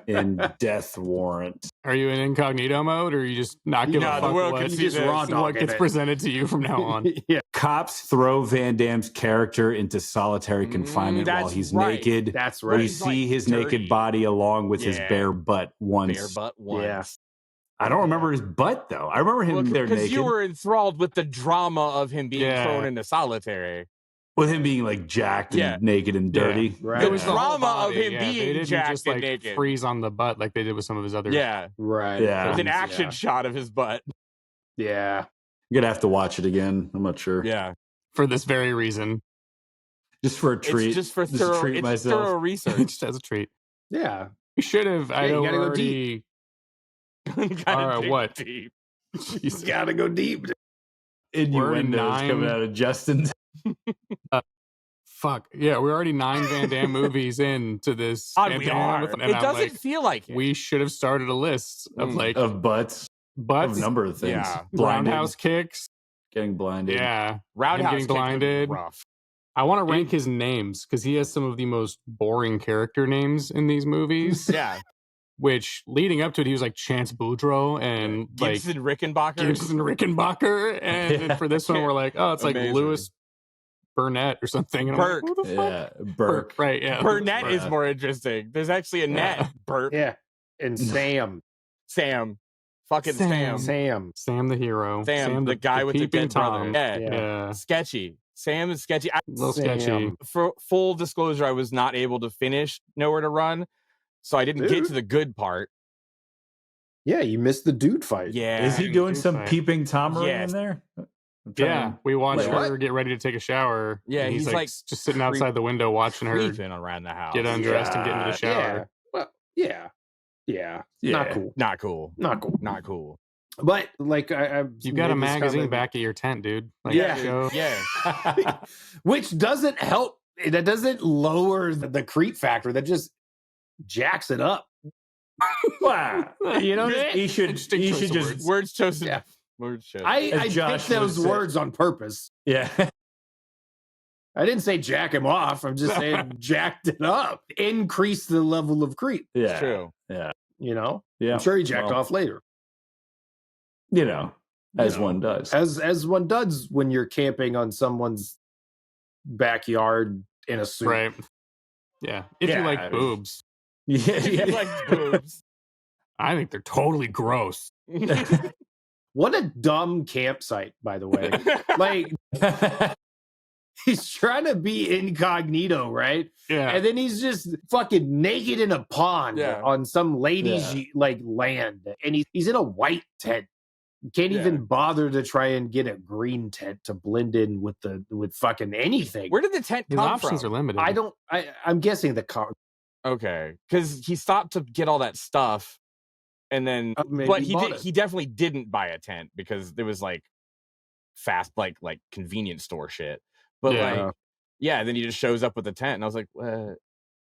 in Death Warrant? Are you in incognito mode, or are you just not giving a fuck what gets presented to you from now on? Cops throw Van Damme's character into solitary confinement while he's naked. That's right. We see his naked body along with his bare butt once. Yeah. I don't remember his butt though. I remember him there naked. Because you were enthralled with the drama of him being thrown into solitary. With him being like jacked and naked and dirty. Yeah. Right. There was drama of him being they didn't jacked just, and naked. Freeze on the butt like they did with some of his other. Yeah. Right. Yeah. With an action shot of his butt. Yeah. You're gonna have to watch it again. I'm not sure. Yeah. For this very reason. Just for a treat. It's just for thorough research. Just as a treat. Yeah. We should have. Yeah, you gotta go deep. What? Deep. You gotta go deep. Innuendos coming out of Justin. Fuck. Yeah, we're already 9 Van Damme movies into this. We are. It doesn't feel like it. We should have started a list of of butts. Of a number of things. Yeah. Roundhouse kicks. Getting blinded. Yeah. Roundhouse getting blinded. Rough. I want to rank his names because he has some of the most boring character names in these movies. Yeah. Which leading up to it, he was like Chance Boudreaux and Gibson Rickenbacker. And then for this one, we're like, oh, it's like Louis Burnett or something. And Burke. I'm like, who the fuck? Yeah, Burke. Right, yeah. Burnett is more interesting. There's actually a net. Burke. Yeah. And Sam. Fucking Sam. Sam the hero. Sam, the guy with the dead Tom. brother. Yeah. Sketchy. Sam is sketchy. Sketchy. For full disclosure, I was not able to finish Nowhere to Run, so I didn't get to the good part. Yeah, you missed the dude fight. Yeah. Is he doing some peeping Tomery in there? Yeah, we watched her get ready to take a shower. Yeah, he's like just sitting outside the window watching her around the house, get undressed and get into the shower. Well, yeah. Not cool. But like, you got a magazine back at your tent, dude. Like, yeah. Which doesn't help. That doesn't lower the creep factor. That just jacks it up. Wow. You know what I mean? He should just words chosen. Yeah. Words chosen. I Josh picked those would say. words on purpose. Yeah. I didn't say jack him off. I'm just saying jacked it up. Increase the level of creep. Yeah. It's true. Yeah. You know? Yeah. I'm sure he jacked off later. You know, as one does. As one does when you're camping on someone's backyard in a suit. Right. Yeah. If you like boobs. Yeah. If you like boobs. I think they're totally gross. What a dumb campsite, by the way. Like, he's trying to be incognito, right? Yeah. And then he's just fucking naked in a pond on some lady's like land. And he's in a white tent. Can't even bother to try and get a green tent to blend in with fucking anything. Where did the tent His come options from? are limited. I'm guessing the car. Okay. Because he stopped to get all that stuff. And then, but he definitely didn't buy a tent because there was like fast, like convenience store shit. But then he just shows up with a tent, and I was like,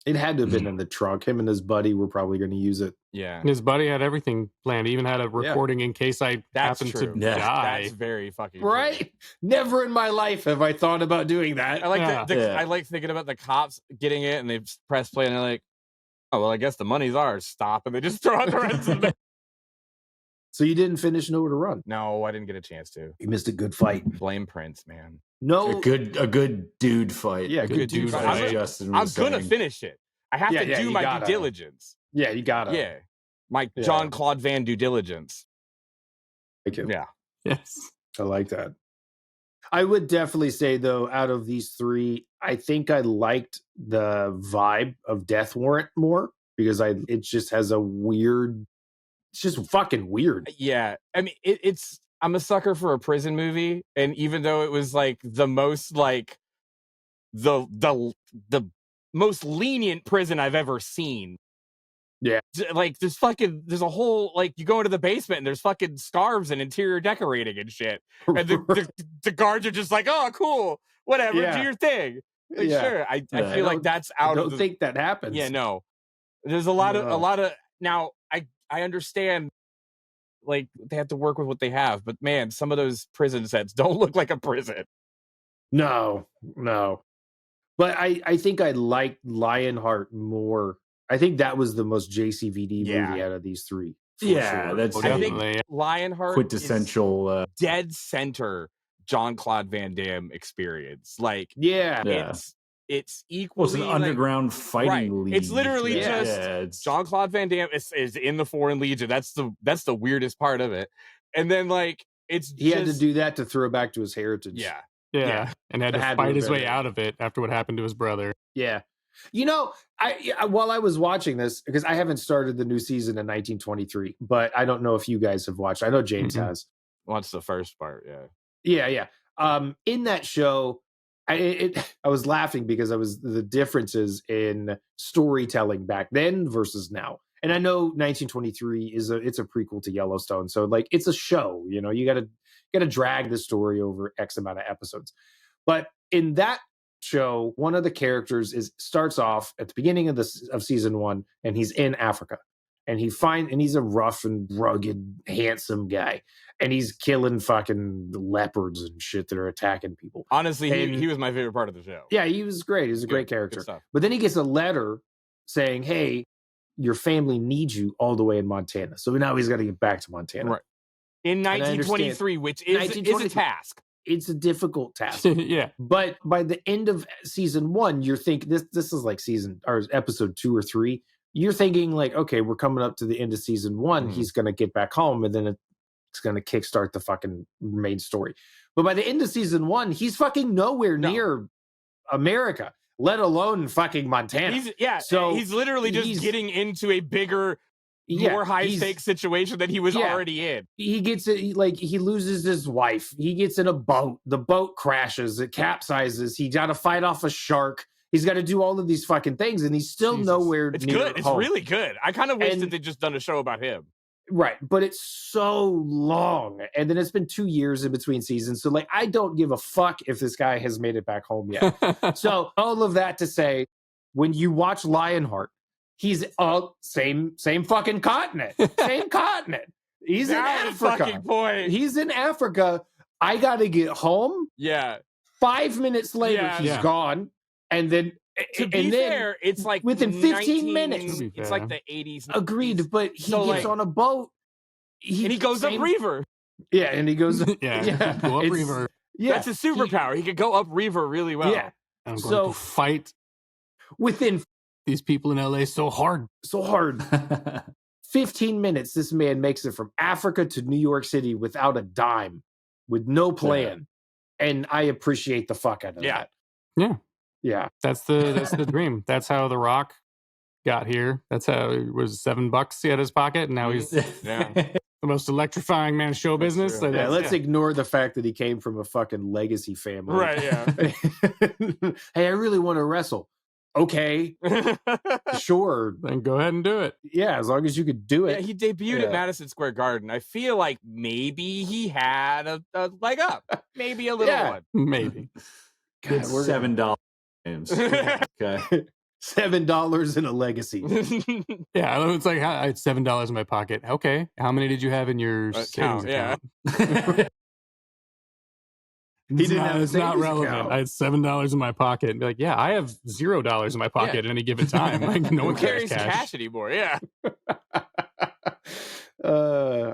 it had to have been in the trunk. Him and his buddy were probably going to use it. Yeah, his buddy had everything planned. He even had a recording in case I happened to die. That's very fucking right. True. Never in my life have I thought about doing that. I like I like thinking about the cops getting it, and they press play, and they're like, oh, well, I guess the money's ours. Stop. And they just throw out the rest of it. So you didn't finish Nowhere to Run? No, I didn't get a chance to. You missed a good fight. Blame Prince, man. No. A good dude fight. Yeah, good dude fight. I'm going to finish it. I have to do my due diligence. Yeah, you got to. Yeah. My Jean-Claude Van due diligence. Thank you. Yeah. Yes. I like that. I would definitely say, though, out of these three, I think I liked the vibe of Death Warrant more because it just has a weird, it's just fucking weird. Yeah. I mean, I'm a sucker for a prison movie. And even though it was like the most like the most lenient prison I've ever seen. Yeah. Like there's a whole, like you go into the basement and there's fucking scarves and interior decorating and shit. And the guards are just like, oh, cool. Whatever. Do your thing. Like, sure. I feel like that's out of I don't think that happens. Yeah, no. There's a lot of now I understand like they have to work with what they have, but man, some of those prison sets don't look like a prison. No. But I think I liked Lionheart more. I think that was the most JCVD movie out of these three. Yeah, that's I think Lionheart quintessential dead center Jean-Claude Van Damme experience. Like, it's equally it's an underground fighting league. It's literally just Jean-Claude Van Damme is in the Foreign Legion. That's the weirdest part of it. And then like he had to do that to throw back to his heritage. Yeah. And had to fight his way out of it after what happened to his brother. Yeah. You know, while I was watching this, because I haven't started the new season in 1923, but I don't know if you guys have watched. I know James has. What's the first part? Yeah. In that show, I was laughing because the differences in storytelling back then versus now. And I know 1923 it's a prequel to Yellowstone, so like it's a show. You know, you got to drag the story over X amount of episodes. But in that show, one of the characters starts off at the beginning of season 1, and he's in Africa, and he's a rough and rugged, handsome guy, and he's killing fucking leopards and shit that are attacking people. Honestly, he was my favorite part of the show. Yeah, he was great. He was a great character. But then he gets a letter saying, "Hey, your family needs you all the way in Montana." So now he's got to get back to Montana. Right. In 1923, which is a task. It's a difficult task. Yeah. But by the end of season 1, you're thinking this is like episode 2 or 3. You're thinking like, okay, we're coming up to the end of season 1. He's going to get back home, and then it's going to kickstart the fucking main story. But by the end of season 1, he's fucking nowhere near America, let alone fucking Montana. He's literally just getting into a bigger, more high-stakes situation that he was already in. He gets it, like, he loses his wife. He gets in a boat. The boat crashes. It capsizes. He got to fight off a shark. He's got to do all of these fucking things, and he's still nowhere it's near good. It's home. really good. I kind of wish that they'd just done a show about him. Right, but it's so long, and then it's been 2 years in between seasons, so like I don't give a fuck if this guy has made it back home yet. So all of that to say, when you watch Lionheart, He's same fucking continent. Same continent. He's in Africa. He's in Africa. I got to get home. Yeah. 5 minutes later, he's gone. And then, to be fair, it's like within 15 minutes. It's like the 80s. Agreed, but he gets on a boat. And he goes up river. Yeah, and he goes. Go up river. Yeah, that's a superpower. He could go up river really well. Yeah, I'm going to fight within these people in LA so hard. 15 minutes, this man makes it from Africa to New York City without a dime, with no plan. And I appreciate the fuck out of that. Yeah. That's the dream. That's how The Rock got here. That's how it was $7 he had in his pocket, and now he's the most electrifying man in show business. So let's ignore the fact that he came from a fucking legacy family. Right, yeah. Hey, I really want to wrestle. Okay. Sure. Then go ahead and do it. Yeah, as long as you could do it. Yeah, he debuted at Madison Square Garden. I feel like maybe he had a leg up. Maybe a little one. Maybe. God, we're $7 games. Okay. $7 in a legacy. Yeah, it's like I had $7 in my pocket. Okay, how many did you have in your savings account? He didn't have it's not relevant. Account. I had $7 in my pocket and be like, yeah, I have $0 in my pocket at any given time. Like, no one carries cash anymore. Yeah.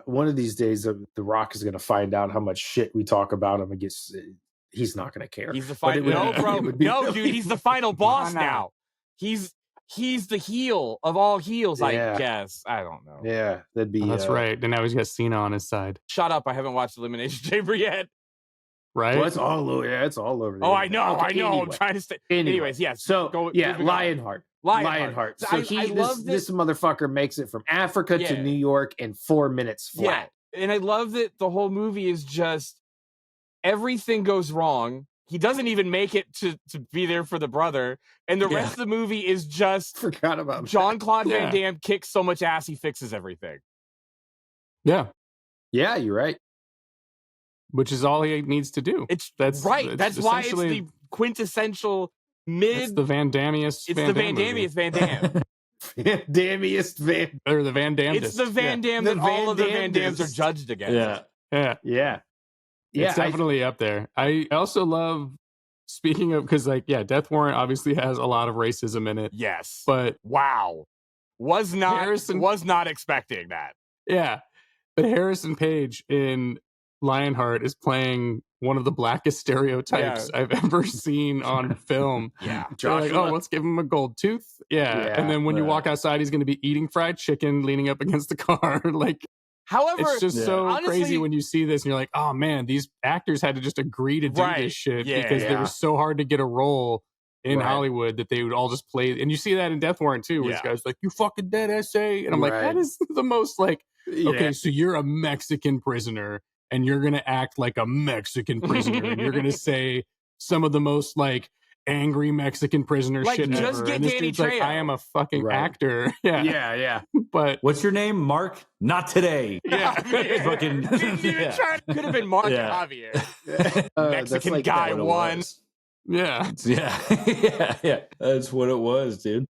One of these days, The Rock is going to find out how much shit we talk about him and he's not going to care. He's the final. No, bro. No, dude. He's the final boss now. He's the heel of all heels. I guess. I don't know. Yeah, that'd be. That's right. And now he's got Cena on his side. Shut up! I haven't watched Elimination Chamber yet. Right? Well, it's all over. Yeah, it's all over. I know. Okay, I know. Anyway. I'm trying to stay. Anyways, yes. So Lionheart. Lionheart. So this motherfucker makes it from Africa to New York in 4 minutes flat. Yeah. And I love that the whole movie is just everything goes wrong. He doesn't even make it to be there for the brother. And the rest of the movie is just forgot about Jean-Claude Van Damme kicks so much ass he fixes everything. Yeah. Yeah, you're right. Which is all he needs to do. That's why it's the quintessential It's the Van Damme-iest It's the Van Damme-iest Van Damme. Van Damme-iest Van. Or the Van Damme. It's the Van Damme that all of the Van Dammes are judged against. Yeah. It's definitely up there. I also love, speaking of, because Death Warrant obviously has a lot of racism in it. Yes. But wow. Was not expecting that. Yeah. But Harrison Page in Lionheart is playing one of the blackest stereotypes I've ever seen on film. Like, let's give him a gold tooth. And then when you walk outside, he's going to be eating fried chicken, leaning up against the car. Like, however, it's just so honestly, crazy when you see this and you're like, oh man, these actors had to just agree to do this shit because they were so hard to get a role in Hollywood that they would all just play. And you see that in Death Warrant too, where this guy's like, you fucking dead essay. And I'm like, that is the most like, okay, so you're a Mexican prisoner and you're going to act like a Mexican prisoner and you're going to say some of the most like angry Mexican prisoner shit just ever. Get and this Danny dude's like, I am a fucking actor. Yeah. But what's your name? Mark? Not today. Fucking could have been Mark Javier. Mexican guy won. Yeah. That's what it was, dude.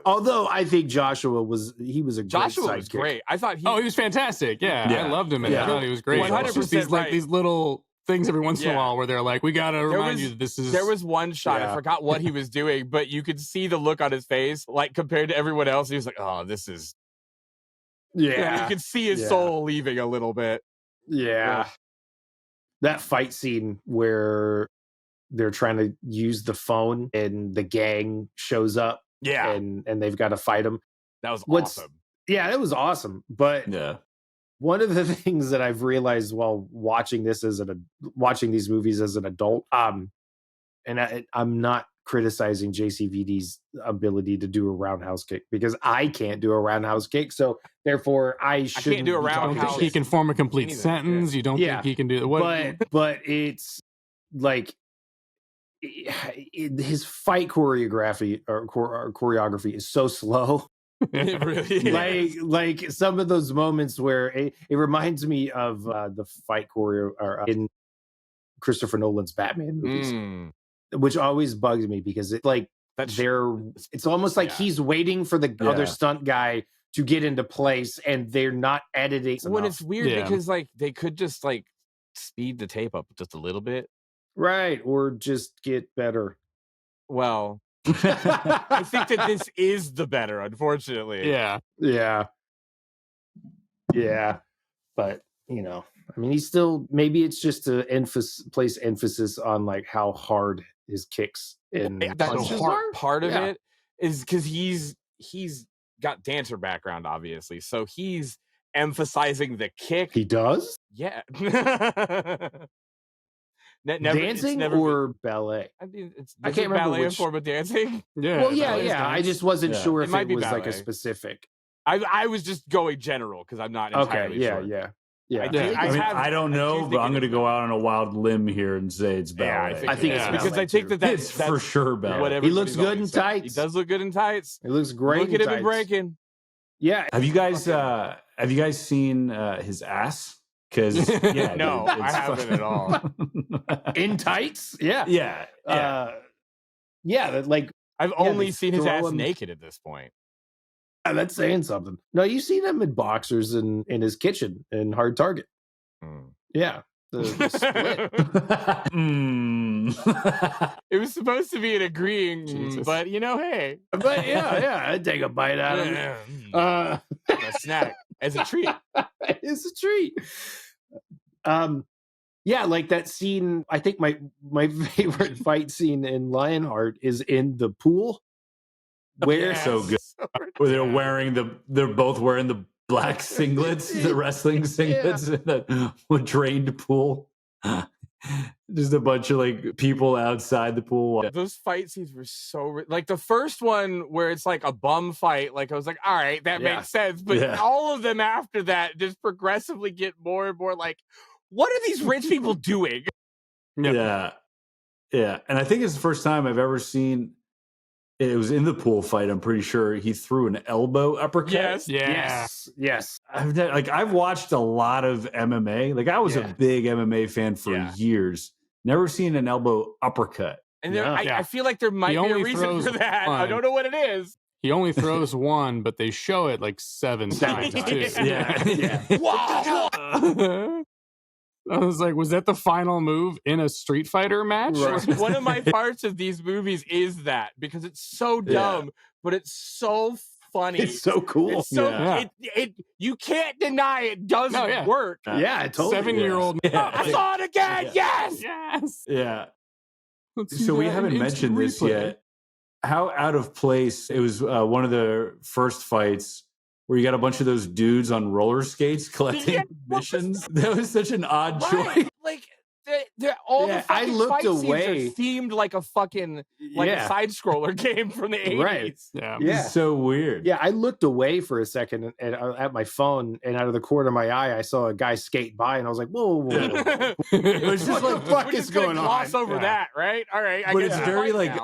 Although I think Joshua was a great was great. I thought he was fantastic. I loved him and I thought he was great. 100% these little things every once in a while where they're like, we gotta remind you that this is. There was one shot, I forgot what he was doing, but you could see the look on his face, like compared to everyone else. He was like, oh, this is. You could see his soul leaving a little bit. Yeah. That fight scene where they're trying to use the phone and the gang shows up. Yeah. And they've got to fight him. That was awesome. Yeah, it was awesome. But one of the things that I've realized while watching these movies as an adult, and I'm not criticizing JCVD's ability to do a roundhouse kick because I can't do a roundhouse kick. So therefore I shouldn't do a roundhouse. He can form a complete sentence. You don't think he can do it. But it's like, his fight choreography is so slow. It really is. Like some of those moments where it reminds me of the fight choreo in Christopher Nolan's Batman movies, which always bugs me because it like it's almost like he's waiting for the other stunt guy to get into place, and they're not editing. When it's weird because like they could just like speed the tape up just a little bit, right? Or just get better. Well, I think that this is the better, unfortunately. Yeah. But you know, I mean, he's still, maybe it's just to place emphasis on like how hard his kicks and punches are. Part of it is because he's got dancer background, obviously, so he's emphasizing the kick. He does? Yeah. Dancing or ballet? I mean, I can't remember ballet which form of dancing. Yeah. Well, yeah. I just wasn't sure if it was ballet. like a specific. I was just going general because I'm not entirely sure. Yeah. I don't know, but I'm going to go out on a wild limb here and say it's ballet. I think it's because I think that's for sure ballet. He looks good in tights. He does look good in tights. He looks great. Look at him in breaking. Yeah. Have you guys seen his ass? Because no, I haven't at all. In tights? Yeah. Like I've only seen his ass naked at this point. That's saying something. No, you see them in boxers in his kitchen in Hard Target. Yeah. The split. It was supposed to be an agreeing, but you know, hey. But yeah, I'd take a bite out of it. A snack as a treat. It's a treat. Yeah, like that scene. I think my favorite fight scene in Lionheart is in the pool. Where so good. Where they're both wearing the black singlets, the wrestling singlets in that drained pool. Just a bunch of like people outside the pool. Those fight scenes were so like the first one where it's like a bum fight. Like I was like, all right, that makes sense. But all of them after that just progressively get more and more like, what are these rich people doing? Yeah. And I think it's the first time I've ever seen. It was in the pool fight. I'm pretty sure he threw an elbow uppercut. Yes. I've watched a lot of MMA. Like I was a big MMA fan for years. Never seen an elbow uppercut. And I feel like there might be a reason for that. I don't know what it is. He only throws one, but they show it like seven times. Wow. I was like, was that the final move in a Street Fighter match? Right. One of my parts of these movies is that because it's so dumb, but it's so funny. It's so cool. It's so you can't deny it doesn't work. Yeah, totally. 7-year-old. I saw it again. Yes. Yeah. So we haven't mentioned this yet. How out of place it was. One of the first fights where you got a bunch of those dudes on roller skates collecting missions. That was such an odd choice. Like, all the fucking I looked fight away. scenes are themed like a fucking a side scroller game from the 80s. Right. Yeah. It's so weird. Yeah, I looked away for a second and at my phone, and out of the corner of my eye, I saw a guy skate by, and I was like, whoa. It was just what the fuck is going on? Gloss over that, right? All right. But it's very like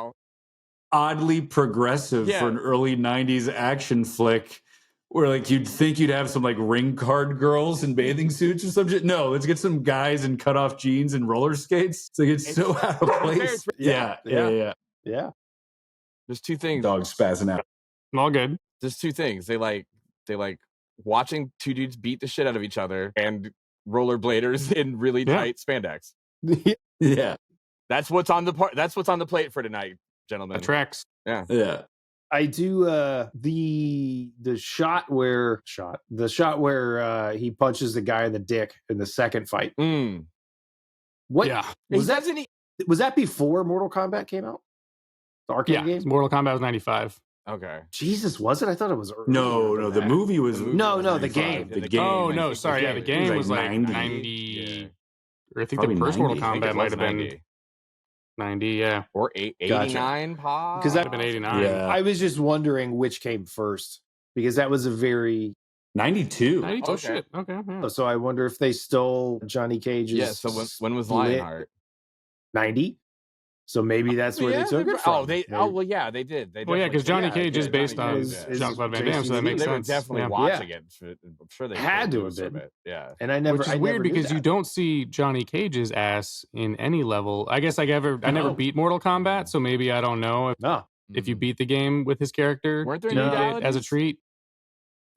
oddly progressive for an early 90s action flick. Where like you'd think you'd have some like ring card girls in bathing suits or some shit. No, let's get some guys in cut off jeans and roller skates. It's like it's so out of place. Yeah. There's two things. Dog's spazzing out. All good. There's two things. They like watching two dudes beat the shit out of each other and rollerbladers in really tight spandex. Yeah. That's what's on the plate for tonight, gentlemen. That tracks. Yeah. I do the shot where he punches the guy in the dick in the second fight. What? Yeah. Was that before Mortal Kombat came out? The arcade game? Mortal Kombat was 95. Okay. Jesus, was it? I thought it was earlier. No, the movie was the game. The game. Oh no, sorry. Yeah, the game was like 90. Or I think the first Mortal Kombat might have been 90, or 89, because that would have been 89. Yeah. I was just wondering which came first because that was a very 92. 92. Oh shit. Okay. Yeah. So I wonder if they stole Johnny Cage's. Yeah. So when was Lionheart? 90. So maybe that's where they took it from. They did. Because Johnny Cage is based on Jean-Claude Van Damme, so that makes sense. They were definitely watching it. I'm sure they had to have been. Yeah. And I never. Which is weird because you don't see Johnny Cage's ass in any level. I guess I never beat Mortal Kombat, so maybe I don't know. if you beat the game with his character. Weren't there you get nudalities? it as a treat.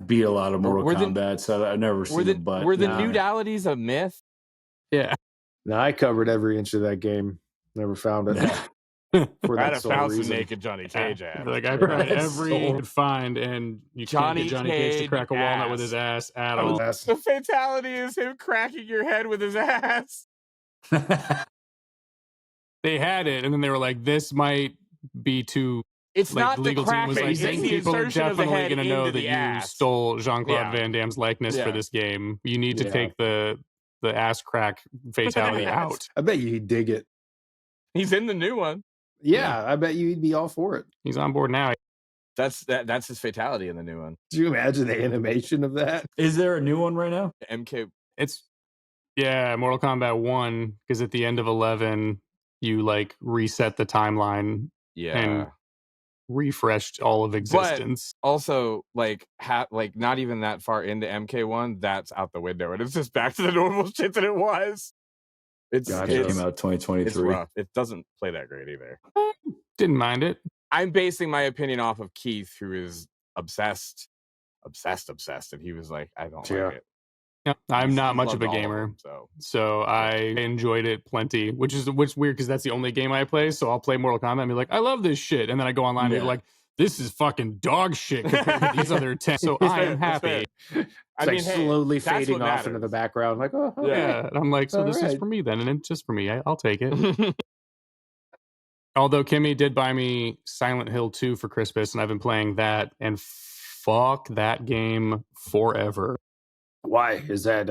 Beat a lot of Mortal Kombat, so I've never seen the butt. Were the nudalities a myth? Yeah. No, I covered every inch of that game. Never found it. I'd have found some naked Johnny Cage ass. Like I tried every you could find, and you can't get Johnny Cage to crack a walnut with his ass at all. The fatality is him cracking your head with his ass. They had it, and then they were like, "This might be too." It's like, not the legal team was cracking, like, it's the people are insertion of the definitely head going to know into that the you ass. stole Jean-Claude Yeah. Van Damme's likeness for this game. You need to take the ass crack fatality out. I bet you he'd dig it. He's in the new one. Yeah, I bet you'd be all for it. He's on board now. That's his fatality in the new one. Do you imagine the animation of that? Is there a new one right now? MK. It's Mortal Kombat 1, because at the end of 11, you like reset the timeline and refreshed all of existence. But also, like not even that far into MK1, that's out the window, and it's just back to the normal shit that it was. It came out 2023. It's rough. It doesn't play that great either. Didn't mind it. I'm basing my opinion off of Keith, who is obsessed, and he was like, I don't like it. Yeah, I'm not much of a loved all gamer, them, so I enjoyed it plenty. Which is weird because that's the only game I play. So I'll play Mortal Kombat and be like, I love this shit, and then I go online and be like, this is fucking dog shit compared to these other 10. So I am happy. I mean, slowly fading off into the background, like, oh, okay. Yeah. And I'm like, so this is for me then, and it's just for me. I'll take it. Although Kimmy did buy me Silent Hill 2 for Christmas, and I've been playing that, and fuck that game forever. Why? Is that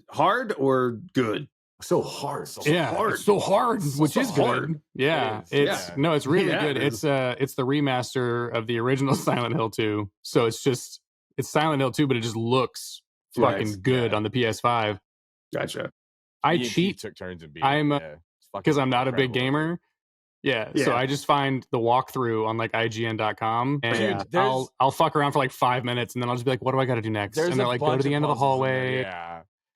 hard or good? So hard. It's so hard, which is hard. good. Yeah, it's really good. It's the remaster of the original Silent Hill 2. So it's Silent Hill 2, but it just looks fucking good on the PS5. Gotcha. I cheat. Took turns and beat. Because I'm not a big gamer. Yeah, so I just find the walkthrough on like IGN.com, and I'll fuck around for like 5 minutes, and then I'll just be like, "What do I got to do next?" And they're like, "Go to the end of the hallway."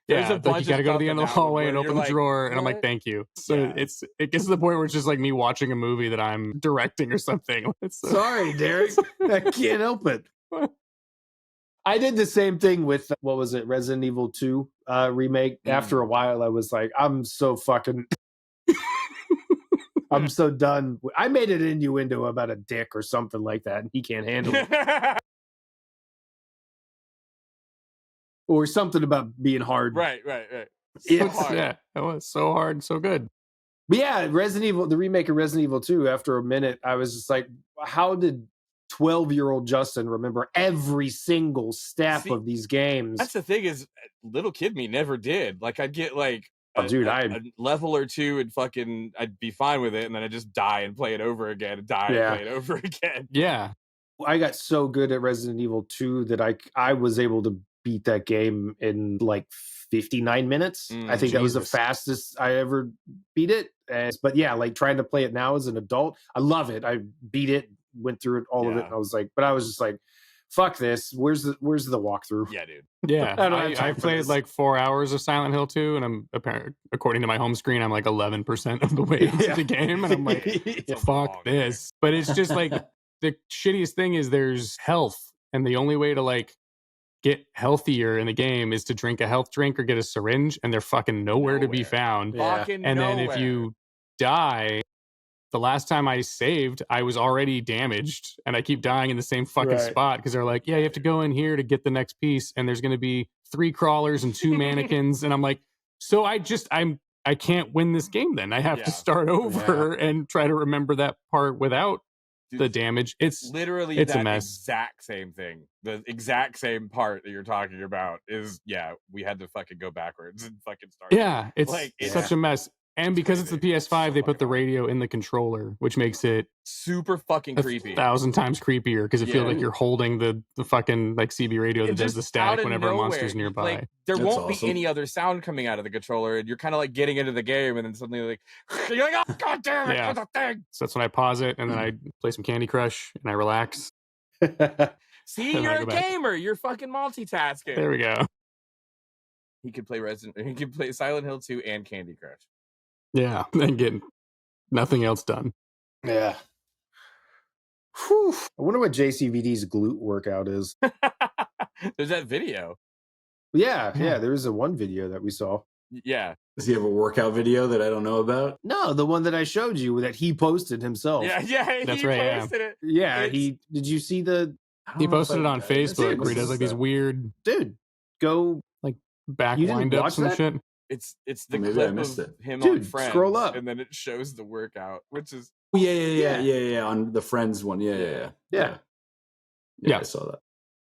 There's a bunch you got to go to the end of the hallway and open the drawer, and I'm like, "What?" "Thank you." So it gets to the point where it's just like me watching a movie that I'm directing or something. Sorry, Derek, I can't help it. I did the same thing with what was it, Resident Evil 2 remake. After a while, I was like, I'm so fucking. I'm so done. I made an innuendo about a dick or something like that, and he can't handle it. Or something about being hard. Right. It was so hard, so good. But yeah, Resident Evil, the remake of Resident Evil 2, after a minute, I was just like, how did 12-year-old Justin remember every single step of these games? That's the thing is, little kid me never did. Like, I'd get like a level or two and fucking I'd be fine with it, and then I'd just die and play it over again and die and play it over again. Yeah. I got so good at Resident Evil 2 that I was able to beat that game in like 59 minutes. I think that was the fastest I ever beat it. But yeah, like trying to play it now as an adult, I love it. I beat it, went through it, all of it. And I was like, but I was just like, fuck this. Where's the walkthrough? Yeah, dude. Yeah, I played like 4 hours of Silent Hill 2, and I'm apparently, according to my home screen, I'm like 11% of the way into the game, and I'm like, fuck this. But it's just like the shittiest thing is there's health, and the only way to like get healthier in the game is to drink a health drink or get a syringe, and they're fucking nowhere to be found. And then if you die, the last time I saved, I was already damaged, and I keep dying in the same fucking spot because they're like, yeah, you have to go in here to get the next piece, and there's going to be 3 crawlers and 2 mannequins, and I'm like, so I can't win this game then. I have to start over and try to remember that part without the damage. It's literally it's that a mess. Exact same thing. The exact same part that you're talking about is we had to fucking go backwards and fucking start. Yeah, it's such a mess. And because it's the PS5, they put the radio in the controller, which makes it super fucking creepy. 1,000 times creepier because it feels like you're holding the fucking like CB radio that does the static whenever a monster's nearby. Like, there won't be any other sound coming out of the controller, and you're kind of like getting into the game, and then suddenly like you're like, oh god damn it, there's a thing. So that's when I pause it, and then I play some Candy Crush, and I relax. See, you're a gamer. You're fucking multitasking. There we go. He could play Silent Hill 2 and Candy Crush. Yeah, and get nothing else done. Yeah. Whew. I wonder what JCVD's glute workout is. There's that video. Yeah, there was a one video that we saw. Yeah. Does he have a workout video that I don't know about? No, the one that I showed you that he posted himself. Yeah, That's he right, posted it. Yeah, did you see the... He posted it on Facebook where he does like these weird... Dude, go... like back You didn't wind-ups and watch shit. It's the Maybe clip I missed of it. him Dude, on Friends. scroll up. And then it shows the workout, which is... Oh, yeah, on the Friends one. Yeah. Yeah. I saw that.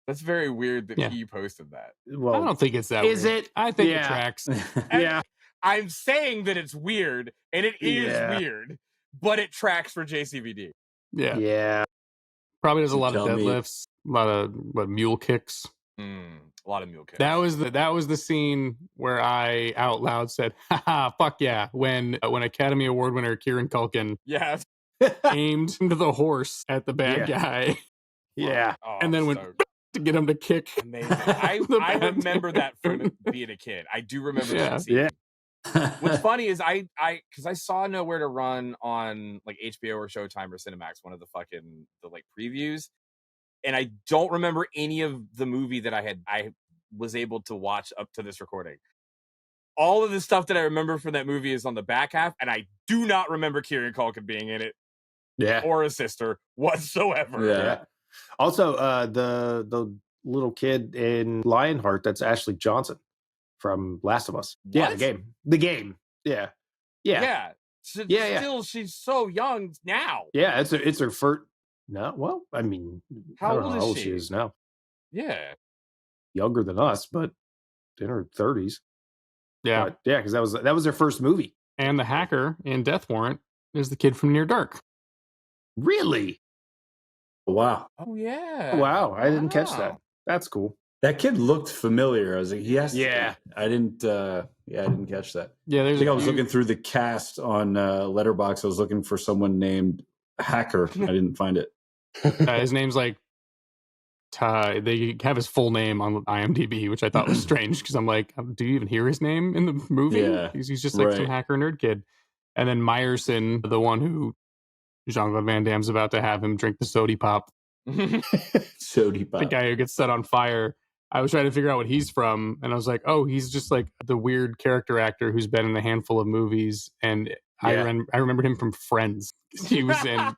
That's very weird that he posted that. Well, I don't think it's that is weird. it? I think it tracks. Yeah. I'm saying that it's weird, and it is Yeah. weird, but it tracks for JCVD. Yeah. Yeah. Probably does a lot of Tell me. deadlifts, a lot of mule kicks. A lot of mule kicks. That was the scene where I out loud said, "Haha, fuck yeah!" When Academy Award winner Kieran Culkin aimed into the horse at the bad guy, and then went to get him to kick. Amazing. I remember that from being a kid. I do remember that scene. Yeah. What's funny is because I saw Nowhere to Run on like HBO or Showtime or Cinemax, one of the previews, and I don't remember any of the movie that I was able to watch up to this recording. All of the stuff that I remember from that movie is on the back half, and I do not remember Kieran Culkin being in it, or a sister whatsoever. Yeah. Also, the little kid in Lionheart, that's Ashley Johnson from Last of Us. Yeah, the game. Yeah. Still, she's so young now. Yeah, it's her first. No, well, I mean, I don't know how old she is now. Yeah, younger than us, but in her 30s. Yeah, but, yeah, because that was her first movie. And the hacker in Death Warrant is the kid from Near Dark. Really? Wow. Oh yeah. Wow, I didn't catch that. That's cool. That kid looked familiar. I was like, yes. Yeah. I didn't catch that. Yeah, I think I was looking through the cast on Letterboxd. I was looking for someone named Hacker. I didn't find it. His name's like they have his full name on IMDb, which I thought was strange because I'm like, do you even hear his name in the movie? Yeah, he's just like some hacker nerd kid. And then Meyerson, the one who Jean-Claude Van Damme's about to have him drink the sody pop. Sody pop. The guy who gets set on fire. I was trying to figure out what he's from, and I was like, oh, he's just like the weird character actor who's been in a handful of movies. And I remembered him from Friends. He was in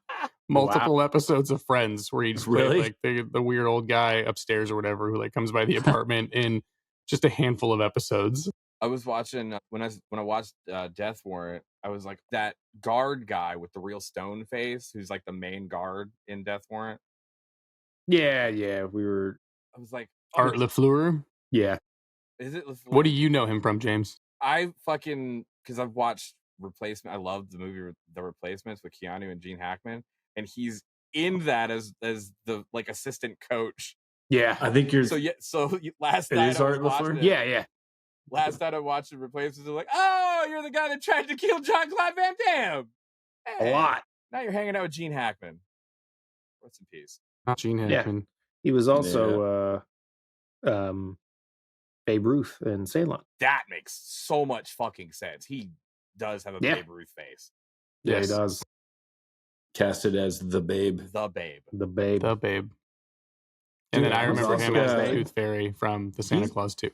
multiple episodes of Friends where he just played like the weird old guy upstairs or whatever who like comes by the apartment in just a handful of episodes. I was watching when I watched Death Warrant. I was like that guard guy with the real stone face, who's like the main guard in Death Warrant. Yeah, we were. I was like Art Lafleur. Yeah, is it? Lafleur? What do you know him from, James? I because I've watched Replacement. I love the movie The Replacements with Keanu and Gene Hackman, and he's in that as the like assistant coach. Yeah, I think you're. So last night is Art Lafleur. Yeah. Last night I watched The Replacements. They're like, oh, you're the guy that tried to kill Jean-Claude Van Damme. Hey, a lot. Now you're hanging out with Gene Hackman. Rest in peace. Gene Hackman. Yeah. He was also Babe Ruth in Ceylon. That makes so much fucking sense. He does have a Babe Ruth face. Yeah, he does. Casted as the Babe. The Babe. The Babe. The Babe. And then I remember him as the Tooth Fairy from the Santa Claus 2.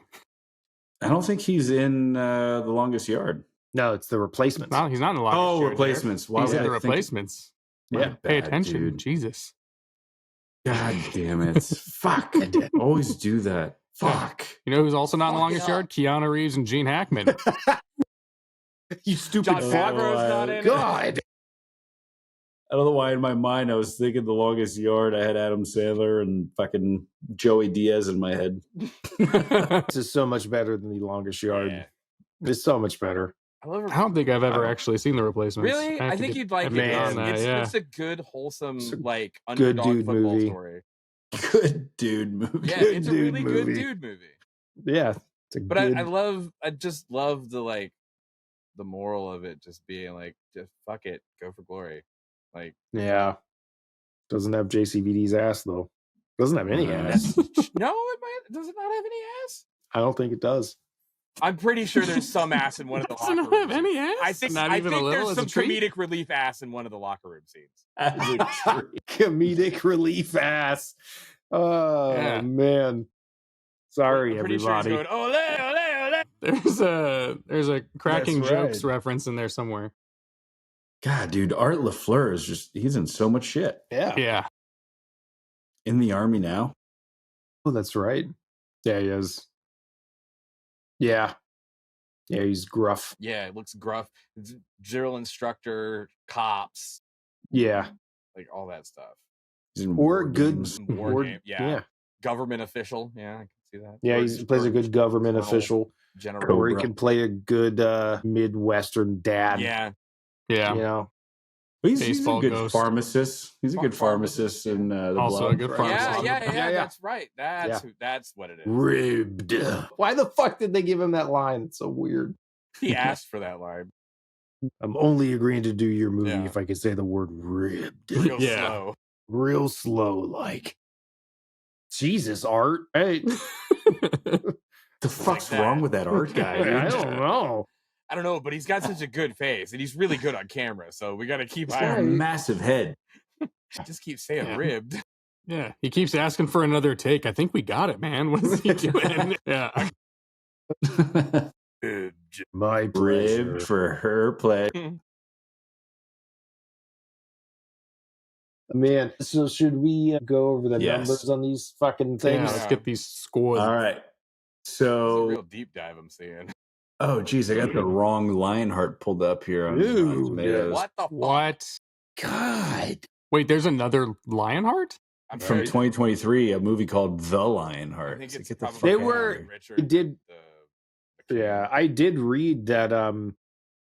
I don't think he's in The Longest Yard. No, it's The Replacements. No, he's not in The Longest Yard. Replacements. He's in The Replacements. Yeah. Pay attention. Dude. Jesus. God damn it. Fuck. Always do that. Fuck. You know who's also not in The Longest Yard? Keanu Reeves and Gene Hackman. You stupid John Favreau's not in God. I don't know why in my mind I was thinking The Longest Yard. I had Adam Sandler and fucking Joey Diaz in my head. This is so much better than The Longest Yard. Yeah. It's so much better. I don't think I've ever actually seen The Replacements. Really? I think you'd like it. It's a good, wholesome, like underdog dude football movie. story. Good dude movie. Yeah, it's a really good dude movie. Yeah, I just love the the moral of it, just being like, just fuck it, go for glory. Like, yeah, doesn't have JCVD's ass though. Doesn't have any ass. No, does it not have any ass? I don't think it does. I'm pretty sure there's some ass in one of the locker rooms. Doesn't have any ass? I think Not even a little there's as some a treat? comedic relief ass in one of the locker room scenes. Comedic relief ass. Oh man. Sorry, I'm pretty everybody. Sure he's going, ole, ole, ole. There's a cracking That's jokes right. reference in there somewhere. God, dude, Art LaFleur is he's in so much shit. Yeah. In the army now. Oh, that's right. Yeah, he is. Yeah. Yeah, he's gruff. Yeah, it looks gruff. Drill instructor, cops. Yeah. Like all that stuff. He's in Or war good games. War game. Yeah. Government official. Yeah, I can see that. Yeah, he plays a good government official. General. Or he can play a good Midwestern dad. Yeah. Yeah. You know? He's a Baseball good ghost. pharmacist. He's a good pharmacist in the Also blood. a good pharmacist. Yeah, that's right. That's what it is. Ribbed. Why the fuck did they give him that line? It's so weird. He asked for that line. I'm only agreeing to do your movie if I can say the word ribbed. Real slow. Real slow, like. Jesus, Art. Hey. The fuck's wrong with that Art guy? Dude? I don't know. I don't know, but he's got such a good face, and he's really good on camera, so we got to keep He's got a massive head. Just keep saying ribbed. Yeah, he keeps asking for another take. I think we got it, man. What is he doing? Yeah. My pleasure. Ribbed for her play. Man, so should we go over the numbers on these fucking things? Yeah, let's get these scores. All right. It's So, a real deep dive I'm seeing. oh, geez, I got the wrong Lionheart pulled up here on Rotten Tomatoes. What the fuck? What? God. Wait, there's another Lionheart? From 2023, a movie called The Lionheart. I think So it's get the probably fuck They out of were- here. Richard, It did. Yeah, I did read that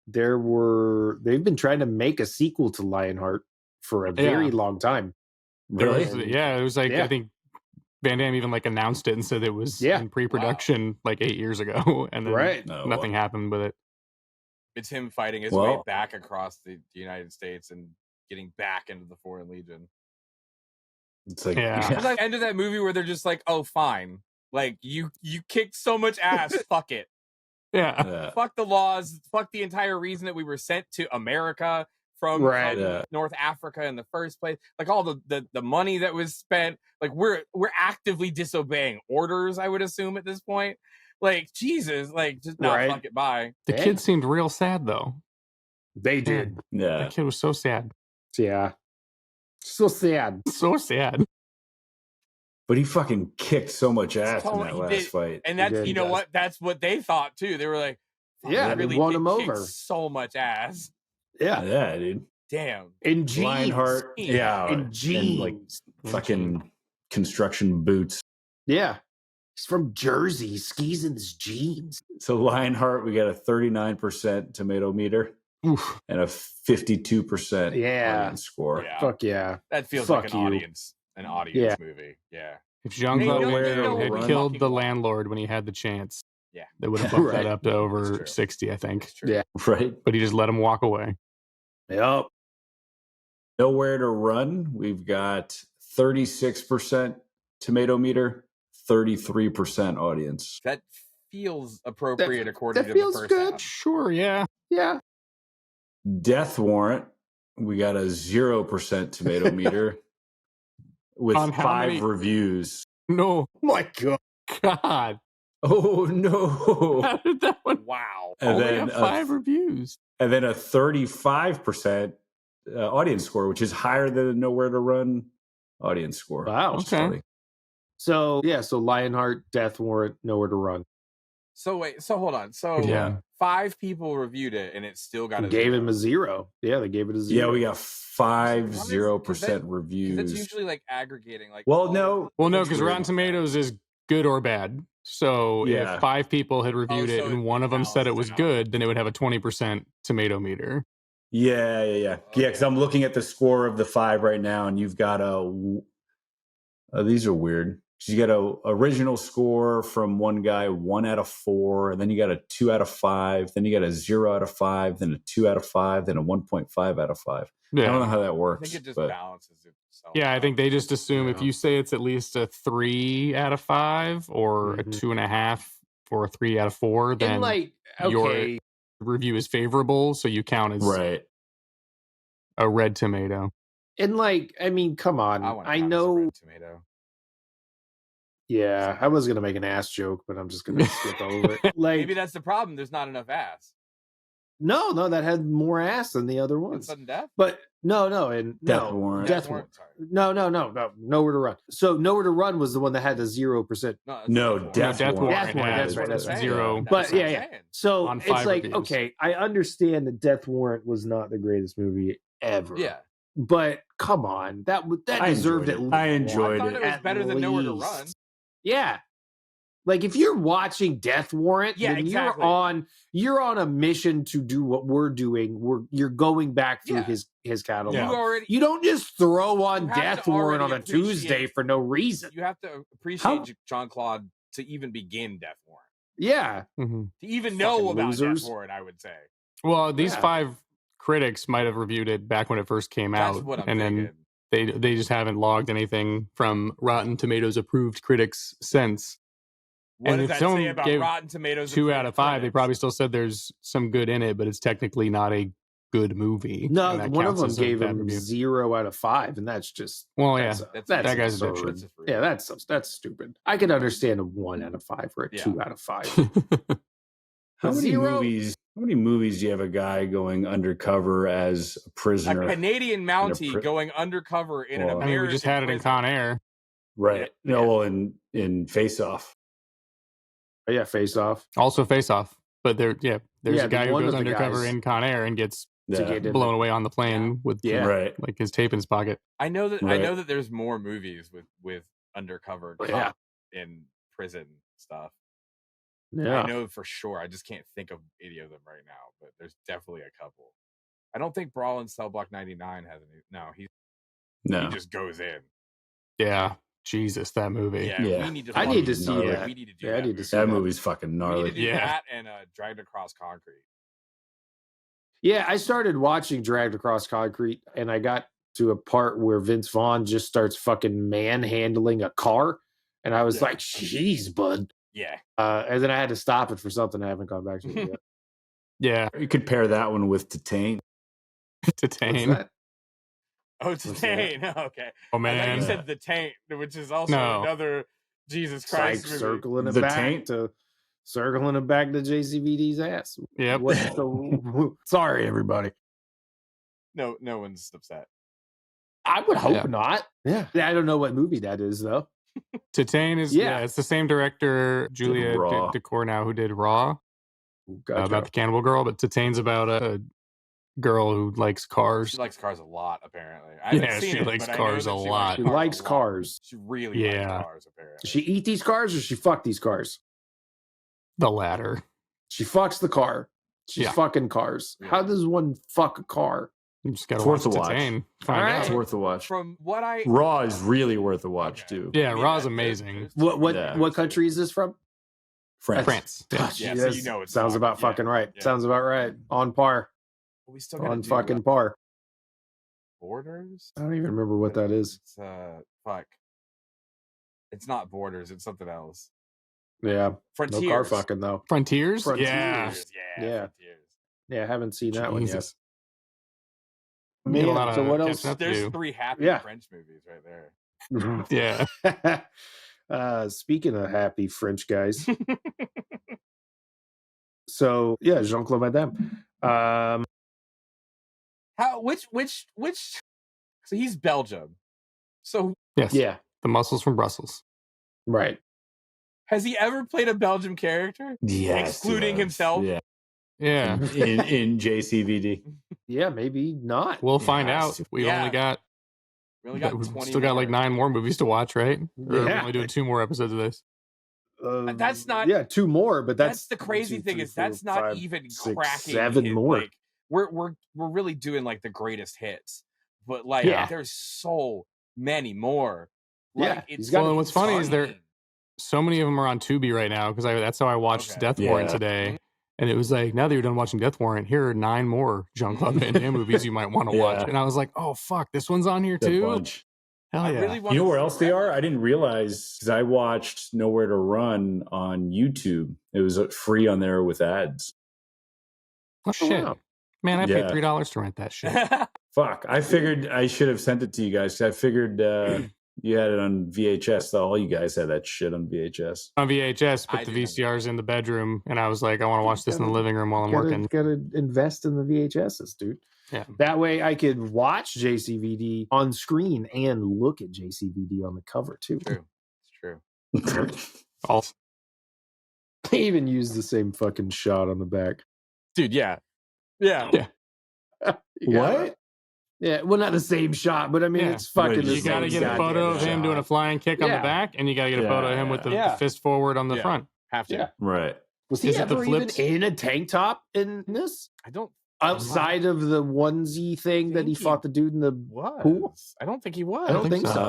they've been trying to make a sequel to Lionheart for a very long time. Really? It was like, I think Van Damme even like announced it and said it was in pre-production like 8 years ago, and then nothing happened with it. It's him fighting his way back across the United States and getting back into the Foreign Legion. It's like, It's like the end of that movie where they're just like, oh, fine. Like, you kicked so much ass, fuck it. Yeah. Fuck the laws. Fuck the entire reason that we were sent to America from North Africa in the first place. Like all the money that was spent. Like we're actively disobeying orders, I would assume at this point. Like, Jesus, like just fuck it, bye. The kid seemed real sad though. They did. Yeah. The kid was so sad. Yeah. So sad. So sad. But he fucking kicked so much ass in that He last did. fight. And that's, you know what? That's what they thought too. They were like, yeah, really they won him kicked over. so much ass. Yeah. Yeah, dude. Damn. In jeans. Lionheart. Yeah. In jeans. And like fucking construction boots. Yeah. He's from Jersey. He skis in his jeans. So Lionheart, we got a 39% tomato meter. Oof. And a 52% audience score. Yeah. Fuck yeah. That feels Fuck like an audience movie. Yeah. If Jean-Claude Van Damme had run. killed the landlord when he had the chance, they would have bumped that up to over 60, I think. Yeah. Right. But he just let him walk away. Yep. Nowhere to Run, we've got 36% tomato meter, 33% audience. That feels appropriate according that to feels the first good. half. Sure, yeah. Yeah. Death Warrant, we got a 0% tomato meter with On how 5 many- reviews. No. Oh my God. God. Oh no. How did that one? Wow. And Only then got 5 reviews. And then a 35% audience score, which is higher than the Nowhere to Run audience score. Wow. which is Okay. funny. So yeah, so Lionheart, Death Warrant, Nowhere to Run. So wait, so hold on. So Yeah. 5 people reviewed it and it still got a Gave 0. him a 0. Yeah, they gave it a 0. Yeah, we got 5 Because 0% that's reviews. usually like aggregating. Like, Well, no. Well, no, because Rotten Tomatoes is good or bad. So Yeah. if 5 people had reviewed it so and one of them said it was balances out. good, then it would have a 20% tomato meter. Yeah, because I'm looking at the score of the 5 right now, and you've got these are weird. You got a original score from one guy, 1 out of 4, and then you got a 2 out of 5, then you got a 0 out of 5, then a 2 out of 5, then a 1.5 out of 5. I don't know how that I works. think it just but balances itself. Yeah, I think they just assume if Yeah. you say it's at least a 3 out of 5 or a 2.5 for a 3 out of 4, then your review is favorable, so you count as a red tomato. And like, I mean, come on. I know. Red tomato. Yeah, I was gonna make an ass joke, but I'm just gonna skip over it. Like, maybe that's the problem. There's not enough ass. No, that had more ass than the other ones. Sudden death? But and Death Warrant. Death Warrant. No. Nowhere to Run. So Nowhere to Run was the one that had the 0%. No, Death Warrant. That's right. That's 0. But yeah. So on it's 5 like, reviews. okay, I understand that Death Warrant was not the greatest movie ever. Yeah. But come on, that deserved it. I enjoyed I thought it was better than Nowhere to Run. Yeah. Like if you're watching Death Warrant, then exactly. you're on a mission to do what we're doing. You're going back through his catalog. Yeah. You don't just throw on Death Warrant on a Tuesday for no reason. You have to appreciate Jean-Claude to even begin Death Warrant. Yeah. Mm-hmm. To even know about losers. Death Warrant, I would say. Well, these 5 critics might have reviewed it back when it first came out, and then they just haven't logged anything from Rotten Tomatoes approved critics since. What and does if that someone say about gave Rotten Tomatoes? 2 out of 5, they probably still said there's some good in it, but it's technically not a good movie. No, one of them gave him 0 out of 5, and that's just that guy's a dipshit. Yeah, that's stupid. I can understand a 1 out of 5 or a 2 out of 5. How many movies do you have a guy going undercover as a prisoner? A Canadian Mountie going undercover in an American. I mean, we just had it in Con Air, right? No, well, in Face Off. Oh, yeah, Face Off. Also Face Off, but there's a guy who goes undercover in Con Air and gets blown away on the plane with like his tape in his pocket. I know that there's more movies with undercover cop in prison stuff. Yeah, I know for sure. I just can't think of any of them right now, but there's definitely a couple. I don't think Brawl in Cell Block 99 has any. No, he just goes in. Yeah, Jesus, that movie. Yeah. I need to see that. We need to do that. I need to see that movie's fucking gnarly. We need to do that and Dragged Across Concrete. Yeah, I started watching Dragged Across Concrete, and I got to a part where Vince Vaughn just starts fucking manhandling a car, and I was like, "Jeez, bud." Yeah. And then I had to stop it for something I haven't gone back to yet. Yeah. You could pair that one with Tatane. Tatane. Oh, Tatane. Okay. Oh, man. I thought you said The Taint, which is also another Jesus Christ movie. Circling it The back Taint? to JCVD's ass. Yep. Sorry, everybody. No one's upset. I would hope not. Yeah. I don't know what movie that is, though. Tatane is it's the same director, Julia Ducournau, who did Raw, about the cannibal girl, but Tatane's about a girl who likes cars. She likes cars a lot, apparently. She likes cars a lot. She likes cars. She really likes cars, apparently. Does she eat these cars or she fuck these cars? The latter. She fucks the car. She's fucking cars. Yeah. How does one fuck a car? You just gotta watch Tatane. It's worth a watch. From what Raw is really worth a watch too. Yeah, Raw's amazing. What country is this from? France. Yeah, so you know it sounds about fucking right. Yeah. Sounds about right. On par. We still on fucking par. Borders? I don't even remember what that is. It's fuck. It's not Borders. It's something else. Yeah. Frontiers. No car fucking though. Frontiers? Yeah. Frontiers. Yeah, I haven't seen that one yet. Man, so what else? There's 3 happy French movies right there. Yeah. Speaking of happy French guys. So Jean-Claude Van Damme. Which so he's Belgium. So the muscles from Brussels. Right. Has he ever played a Belgium character? Yes. Excluding himself? Yeah. in JCVD. Yeah, maybe not. We'll find out. We only got 20 still got like 9 more movies to watch, right? Or we're only doing 2 more episodes of this. That's not 2 more, but that's the crazy 2, 3, thing is 4, that's not 5, even 6, cracking 7 more. Like, we're really doing like the greatest hits, but like there's so many more. Like, and what's funny is so many of them are on Tubi right now because that's how I watched Death Warrant today. And it was like, now that you're done watching Death Warrant, here are 9 more Jean-Claude Van Damme movies you might want to watch. And I was like, oh fuck, this one's on here too. Hell yeah. Really You know where else they are? I didn't realize because I watched Nowhere to Run on YouTube. It was free on there with ads. Oh, shit. wow. Man, I paid $3 to rent that shit. Fuck. I figured I should have sent it to you guys. I figured you had it on VHS. All you guys had that shit on VHS. On VHS, but the VCR's in the bedroom, and I was like, I want to watch this in the living room while I'm working. Gotta invest in the VHSs, dude. Yeah. That way I could watch JCVD on screen and look at JCVD on the cover too. True. It's true. Also, They even use the same fucking shot on the back. Dude, yeah. What? Yeah, well, not the same shot, but I mean, it's fucking the you got to same get a photo of him doing a flying kick on the back, and you got to get a photo of him with the fist forward on the front. Have to. Yeah. Right. Was he Is it the ever even flips? in a tank top in this? I don't. Outside of the onesie thing that he fought the dude in the pool? I don't think he was. I don't think so.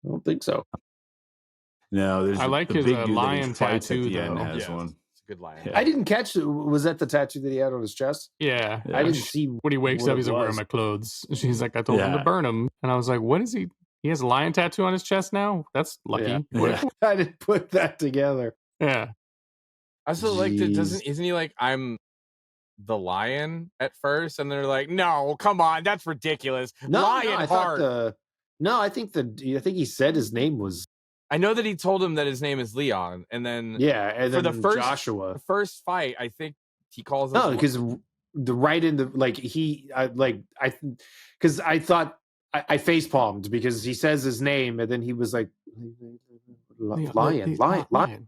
I don't think so. No, there's I like the his big dude that lion he fights tattoo, at the end though. has Yeah. one. It's a good line. Yeah. I didn't catch it. Was that the tattoo that he had on his chest? Yeah. I didn't see When he wakes what up, it he's like, where are was. my clothes? She's like, I told him Yeah. to burn them. And I was like, what is he? He has a lion tattoo on his chest now? That's lucky. Yeah. I didn't put that together. Yeah. I also like that. Jeez. Isn't he like I'm the lion at first, and they're like, no, come on, that's ridiculous. Lionheart. I think he said his name was I know that he told him that his name is Leon, and then and for then the first Joshua. the first fight, I think he calls him. No, because the right in the because I thought I face palmed because he says his name and then he was like Lion,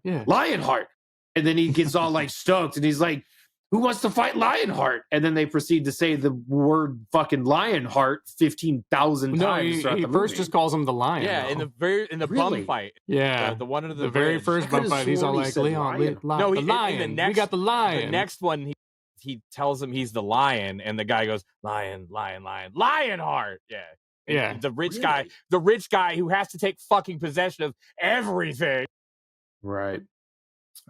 Yeah. Lionheart, and then he gets all like stoked and he's like, who wants to fight Lionheart? And then they proceed to say the word fucking Lionheart 15,000 No, times. he throughout the first movie. just calls him the lion. Yeah, though. in the Really? bum fight. Yeah. The one under the very bridge. first bum fight, he's all sworn he like, said Leon, lion. No, the lion. We got the lion. The next one, he tells him he's the lion, and the guy goes, Lionheart. Yeah. And Yeah. The rich guy who has to take fucking possession of everything. Right.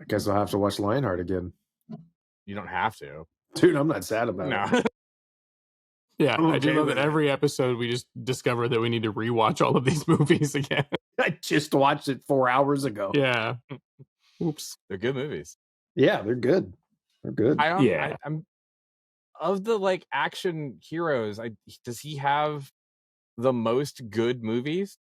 I guess I'll have to watch Lionheart again. You don't have to. Dude, I'm not sad about it. No. Yeah, I'm I do okay love with that it. every episode we just discover that we need to rewatch all of these movies again. I just watched it 4 hours ago. Yeah. Oops. They're good movies. Yeah, they're good. They're good. I'm of the like action heroes. Does he have the most good movies?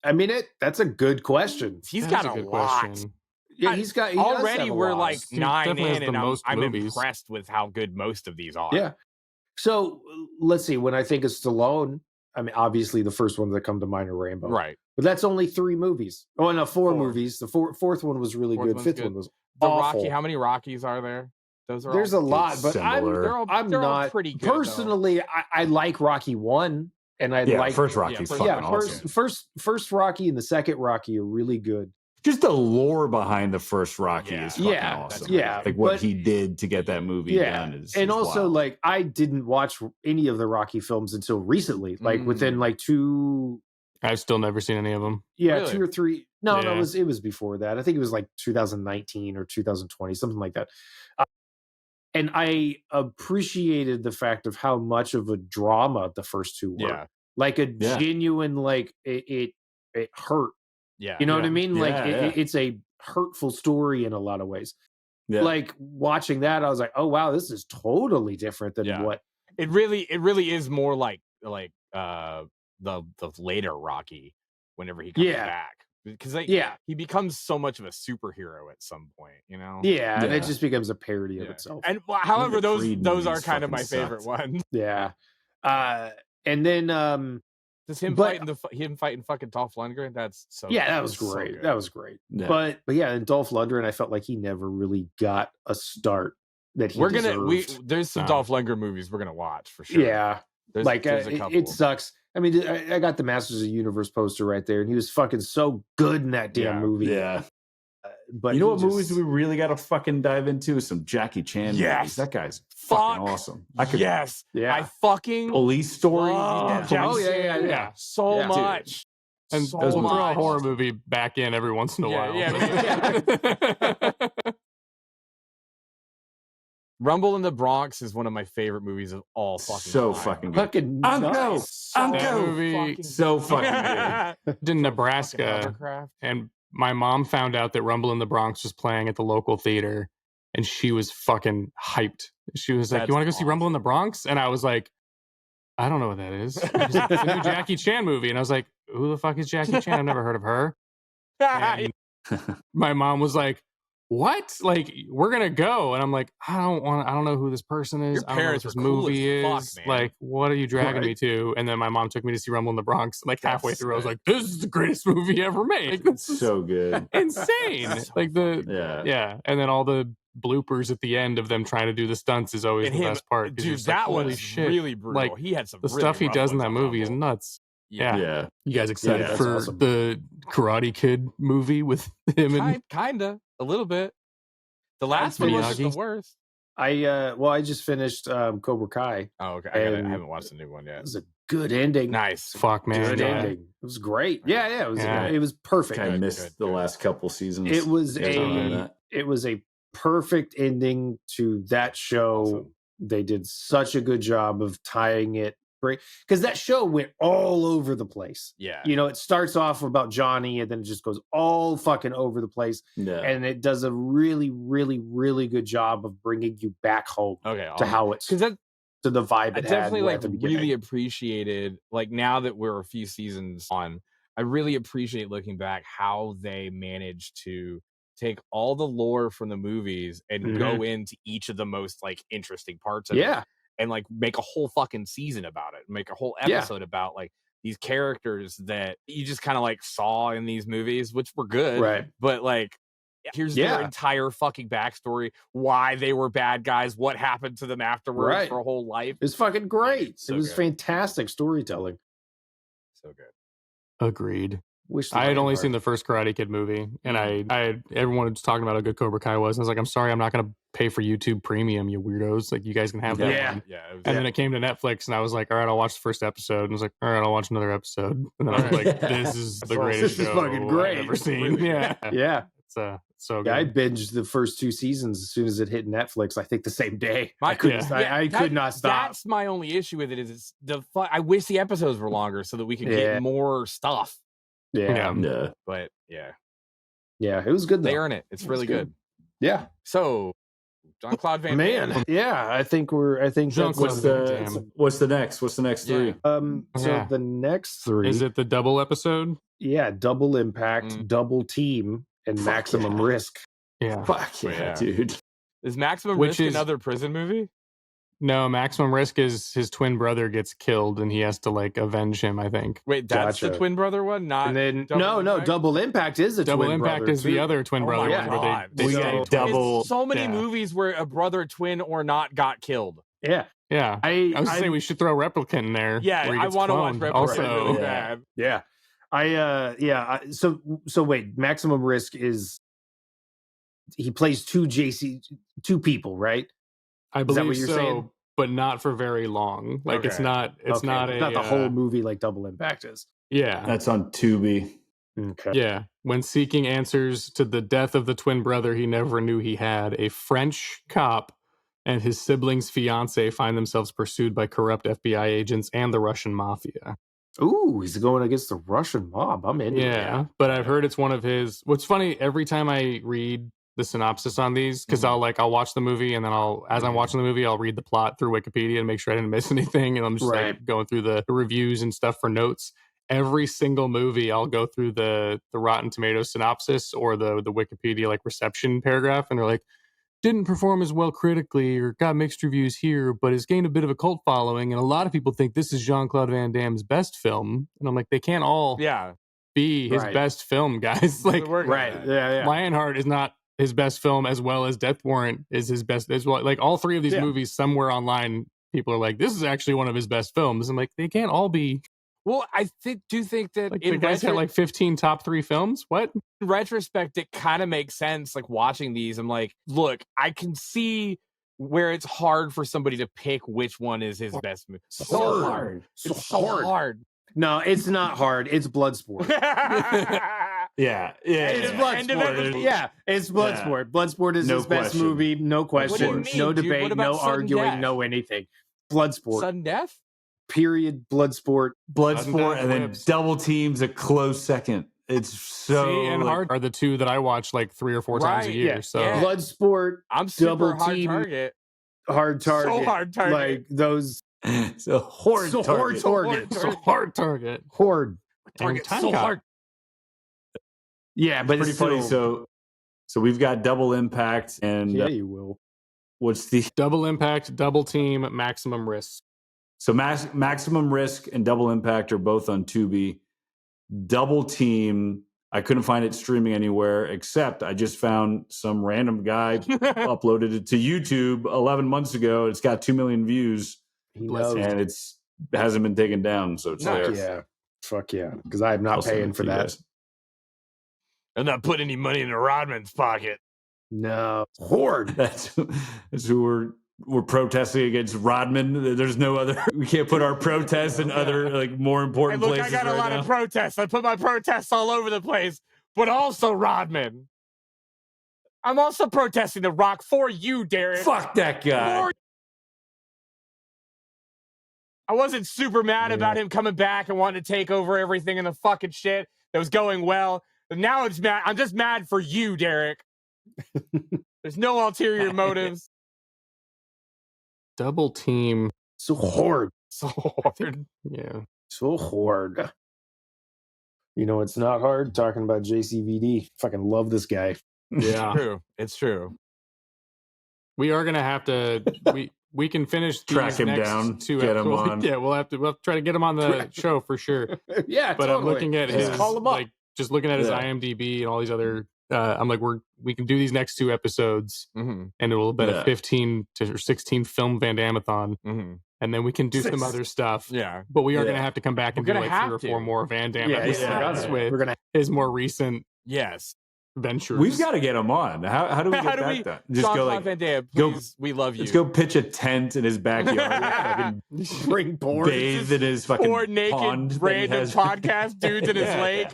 I mean, that's a good question. He's That's got a a good lot. question. Yeah, he does Already have a we're lot. like He 9 definitely has in, the and most I'm movies. impressed with how good most of these are. Yeah. So let's see. When I think of Stallone, I mean, obviously the first ones that come to mind are Rambo. Right. But that's only 3 movies. Oh, no, 4 movies. The fourth one was really Fourth good. one's Fifth good. one was The awful. Rocky, how many Rockies are there? Those are There's all a lot, but similar. They're all I'm all not pretty good. though. personally. I like Rocky 1, and I like first Rocky's first- fucking awesome. first Rocky and the second Rocky are really good. Just the lore behind the first Rocky is fucking Yeah, awesome. yeah, Like what but- he did to get that movie done is and is also wild. like I didn't watch any of the Rocky films until recently, like within like 2. I've still never seen any of them. Yeah, Really? 2 or 3. No, Yeah. it was before that. I think it was like 2019 or 2020, something like that. And I appreciated the fact of how much of a drama the first 2 were. Yeah. Like a Yeah. genuine, like it hurt. Yeah. You know what I mean? Like Yeah, it's a hurtful story in a lot of ways. Yeah. Like watching that, I was like, oh wow, this is totally different than Yeah. what. It really is more like the later Rocky whenever he comes back. Because he becomes so much of a superhero at some point, you know? Yeah, and Yeah. it just becomes a parody of Yeah. itself. And however, The those Creed are movies kind of my fucking favorite sucked. ones. Yeah. And then Just him But- fighting fucking Dolph Lundgren. That's so yeah, that good. was So great. good. That was great. Yeah. But yeah, and Dolph Lundgren, I felt like he never really got a start that he deserved. There's some No. Dolph Lundgren movies we're gonna watch for sure. Yeah, There's like a couple. it sucks. I mean, I got the Masters of the Universe poster right there, and he was fucking so good in that damn Yeah. movie. Yeah. But You know he what just- movies we really got to fucking dive into? Some Jackie Chan Yes. movies. That guy's Fuck. fucking awesome. I could Yes. Yeah. I fucking Police Story. love Yeah. Oh, Jackson. yeah. So Yeah. much. And so we'll throw a much. horror movie back in every once in a Yeah, while. yeah, Rumble in the Bronx is one of my favorite movies of all fucking time. Fucking good. Fucking nice. Movie So fucking good. in Nebraska, and my mom found out that Rumble in the Bronx was playing at the local theater, and she was fucking hyped. She was like, "You want to go see Rumble in the Bronx?" And I was like, "I don't know what that is." It's a new Jackie Chan movie, and I was like, "Who the fuck is Jackie Chan? I've never heard of her." And my mom was like, "What? Like, we're gonna go?" And I'm like, I don't know who this person is. Your I don't know what parents this were cool movie as is. fuck, man. Like, what are you dragging me to? And then my mom took me to see Rumble in the Bronx. Like halfway through, I was like, "This is the greatest movie ever made." Like, this is So good. insane. Like yeah. And then all the bloopers at the end of them trying to do the stunts is always the best part. Dude, that that holy was shit. really brutal. Like, He had some the really stuff he rough does in ones that on movie is Rumble. nuts. Yeah. You guys excited that's for awesome. the Karate Kid movie with him and Kinda, a little bit. The last one was the worst. I just finished Cobra Kai. Oh, okay. I haven't watched the new one yet. It was a good ending. Nice. Fuck, man. Good ending. It was great. Yeah. It was perfect. I missed the last couple seasons. It was Yeah, a perfect ending to that show. Awesome. They did such a good job of tying it, because that show went all over the place. Yeah. You know, it starts off about Johnny and then it just goes all fucking over the place. Yeah. And it does a really, really, really good job of bringing you back home to how it's, to the vibe it I definitely had at the beginning. really appreciated, like, now that we're a few seasons on, I really appreciate looking back how they managed to take all the lore from the movies and go into each of the most like interesting parts of it. And like make a whole fucking season about it, make a whole episode about like these characters that you just kind of like saw in these movies, which were good, right? But like, here's their entire fucking backstory, why they were bad guys, what happened to them afterwards for a whole life. It's fucking great. So it was good. Fantastic storytelling. So good. Agreed. I had only seen the first Karate Kid movie, and everyone was talking about how good Cobra Kai was. And I was like, I'm sorry, I'm not going to pay for YouTube Premium, you weirdos. Like, you guys can have that one. Yeah. And then it came to Netflix, and I was like, all right, I'll watch the first episode. And I was like, all right, I'll watch another episode. And then I was like, this is the greatest show fucking great. I've ever seen. Yeah. It's so good. Yeah, I binged the first 2 seasons as soon as it hit Netflix. I think the same day. I could not stop. That's my only issue with it. Is I wish the episodes were longer so that we could get more stuff. Yeah. But yeah, it was good though. They earn it. It's really good. Yeah. So, Jean-Claude Van Damme. Yeah, I think what's the next 3? So the next 3 is it the double episode? Yeah, Double Impact, Double Team, and Maximum Risk. Yeah. Fuck yeah, dude. Is Maximum Risk another prison movie? No, Maximum Risk is his twin brother gets killed and he has to like avenge him, I think. Wait, that's the twin brother one? Not and then Double Impact is a Double twin Impact brother is too. the other twin brother one where they got double. So many movies where a brother, twin, or not got killed. Yeah. I was saying we should throw Replicant in there. Yeah, I want to watch Replicant. Also, really bad. Yeah. So wait, Maximum Risk is he plays two people, right? I believe what you're saying? But not for very long. Like it's not the whole movie like Double Impact is. Yeah. That's on Tubi. Okay. Yeah. When seeking answers to the death of the twin brother he never knew he had, a French cop and his sibling's fiance find themselves pursued by corrupt FBI agents and the Russian mafia. Ooh, he's going against the Russian mob. I'm into it. But I've heard it's one of his. What's funny, every time I read the synopsis on these, because I'll watch the movie and then as I'm watching the movie, I'll read the plot through Wikipedia and make sure I didn't miss anything. And I'm just like going through the reviews and stuff for notes. Every single movie, I'll go through the Rotten Tomatoes synopsis or the Wikipedia like reception paragraph, and they're like, didn't perform as well critically or got mixed reviews here, but has gained a bit of a cult following. And a lot of people think this is Jean-Claude Van Damme's best film. And I'm like, they can't all be his best film, guys. Like, Lionheart is not his best film, as well as Death Warrant is his best as well. Like all 3 of these movies, somewhere online, people are like, this is actually one of his best films. I'm like, they can't all be. Well, I do think that like, the guy's had like 15 top 3 films. What? In retrospect, it kind of makes sense. Like watching these, I'm like, look, I can see where it's hard for somebody to pick which one is his best movie. So hard. It's so hard. No, it's not hard. It's Bloodsport. It's Bloodsport. Yeah, it's Bloodsport. Bloodsport is his best movie. No question. No debate. No arguing. No anything. Bloodsport. Sudden death? Period. Bloodsport. And then Double Team's a close second. It's so. See, and Hard are the two that I watch like 3 or 4 times a year. So Bloodsport. I'm super Double Team. Hard target. So hard target. Like those. It's a hard target. Hard target. Horde. Target so hard. Yeah, but it's pretty funny. So we've got Double Impact and you will. What's the Double Impact, Double Team, Maximum Risk? So Maximum Risk and Double Impact are both on Tubi. Double Team, I couldn't find it streaming anywhere except I just found some random guy uploaded it to YouTube 11 months ago. It's got 2 million views. And it hasn't been taken down, so it's there. Yeah, fuck yeah, because I'm not paying for that. I'm not putting any money in Rodman's pocket. No, Horde. That's who we're protesting against Rodman. There's no other. We can't put our protests in other like more important places. I got a lot of protests. I put my protests all over the place, but also Rodman. I'm also protesting The Rock for you, Derek. Fuck that guy. I wasn't super mad about him coming back and wanting to take over everything and the fucking shit that was going well. But now it's mad. I'm just mad for you, Derek. There's no ulterior motives. Double Team. So hard. Yeah. So hard. You know, it's not hard talking about JCVD. Fucking love this guy. Yeah. It's true. We are going to have to... We can finish track him down, get him on. Yeah, we'll have to try to get him on the show for sure. Yeah, but I'm looking at his call him up. like just looking at his IMDb and all these other. I'm like, we can do these next 2 episodes, and it'll be a 15 to 16 film VAN-DAMME-A-THON, and then we can do some other stuff. Yeah, but we are going to have to come back and do like 3 or 4 more Van Damme episodes with we're gonna his more recent ventures. We've got to get him on. How do we get that done? Just Jean-Claude go like, Van Damme, please, we love you. Let's go pitch a tent in his backyard. Bring boards. Bathe in his fucking 4 naked random podcast dudes in his lake.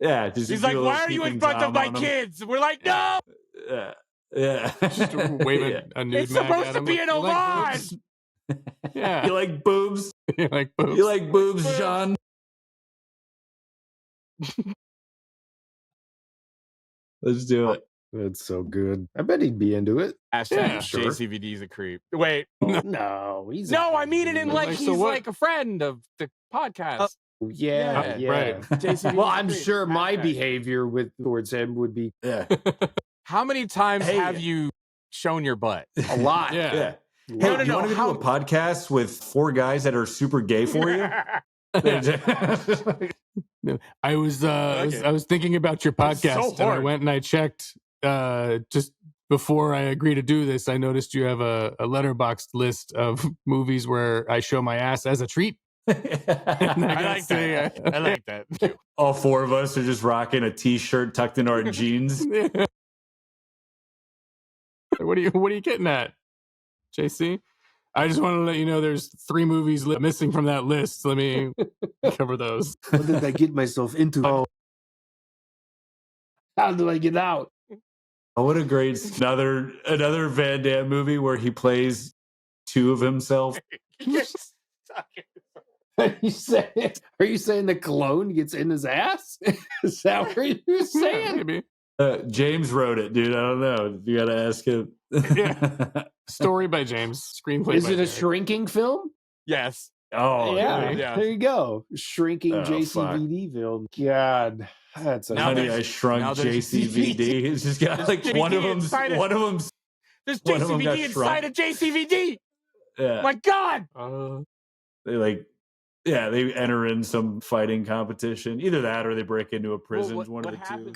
Yeah, just he's like, why are you in front of my kids? We're like, no. Just waving a nude it's mag supposed at to him. be an homage. Yeah, you like boobs? You like boobs? You like boobs, John? Let's do it. That's so good. I bet he'd be into it. Hashtag JCVD's a creep. Wait. No, he's no, I mean it in like he's like a friend of the podcast. Yeah. Right. JCVD well, I'm sure my behavior towards him would be How many times have you shown your butt? A lot. Yeah. Hey, do you want to do a podcast with 4 guys that are super gay for you? I was thinking about your podcast, and I went and I checked just before I agreed to do this. I noticed you have a letterboxed list of movies where I show my ass as a treat. I like that. I like that. All 4 of us are just rocking a t-shirt tucked into our jeans. What are you getting at, JC? I just want to let you know there's 3 movies missing from that list. Let me cover those. What did I get myself into? Oh. How do I get out? Oh, what a great another Van Damme movie where he plays 2 of himself. Are you saying the cologne gets in his ass? Is that what you're saying? Maybe. James wrote it, dude. I don't know. You got to ask him. Story by James. Screenplay. Is by it a Derek. shrinking film? Yes. Oh, yeah. There you go. Shrinking JCVD film. God, that's a Honey, I Shrunk JCVD. It's just got like one of them. There's JCVD inside of JCVD. Yeah. My God. They enter in some fighting competition. Either that or they break into a prison. One of the 2.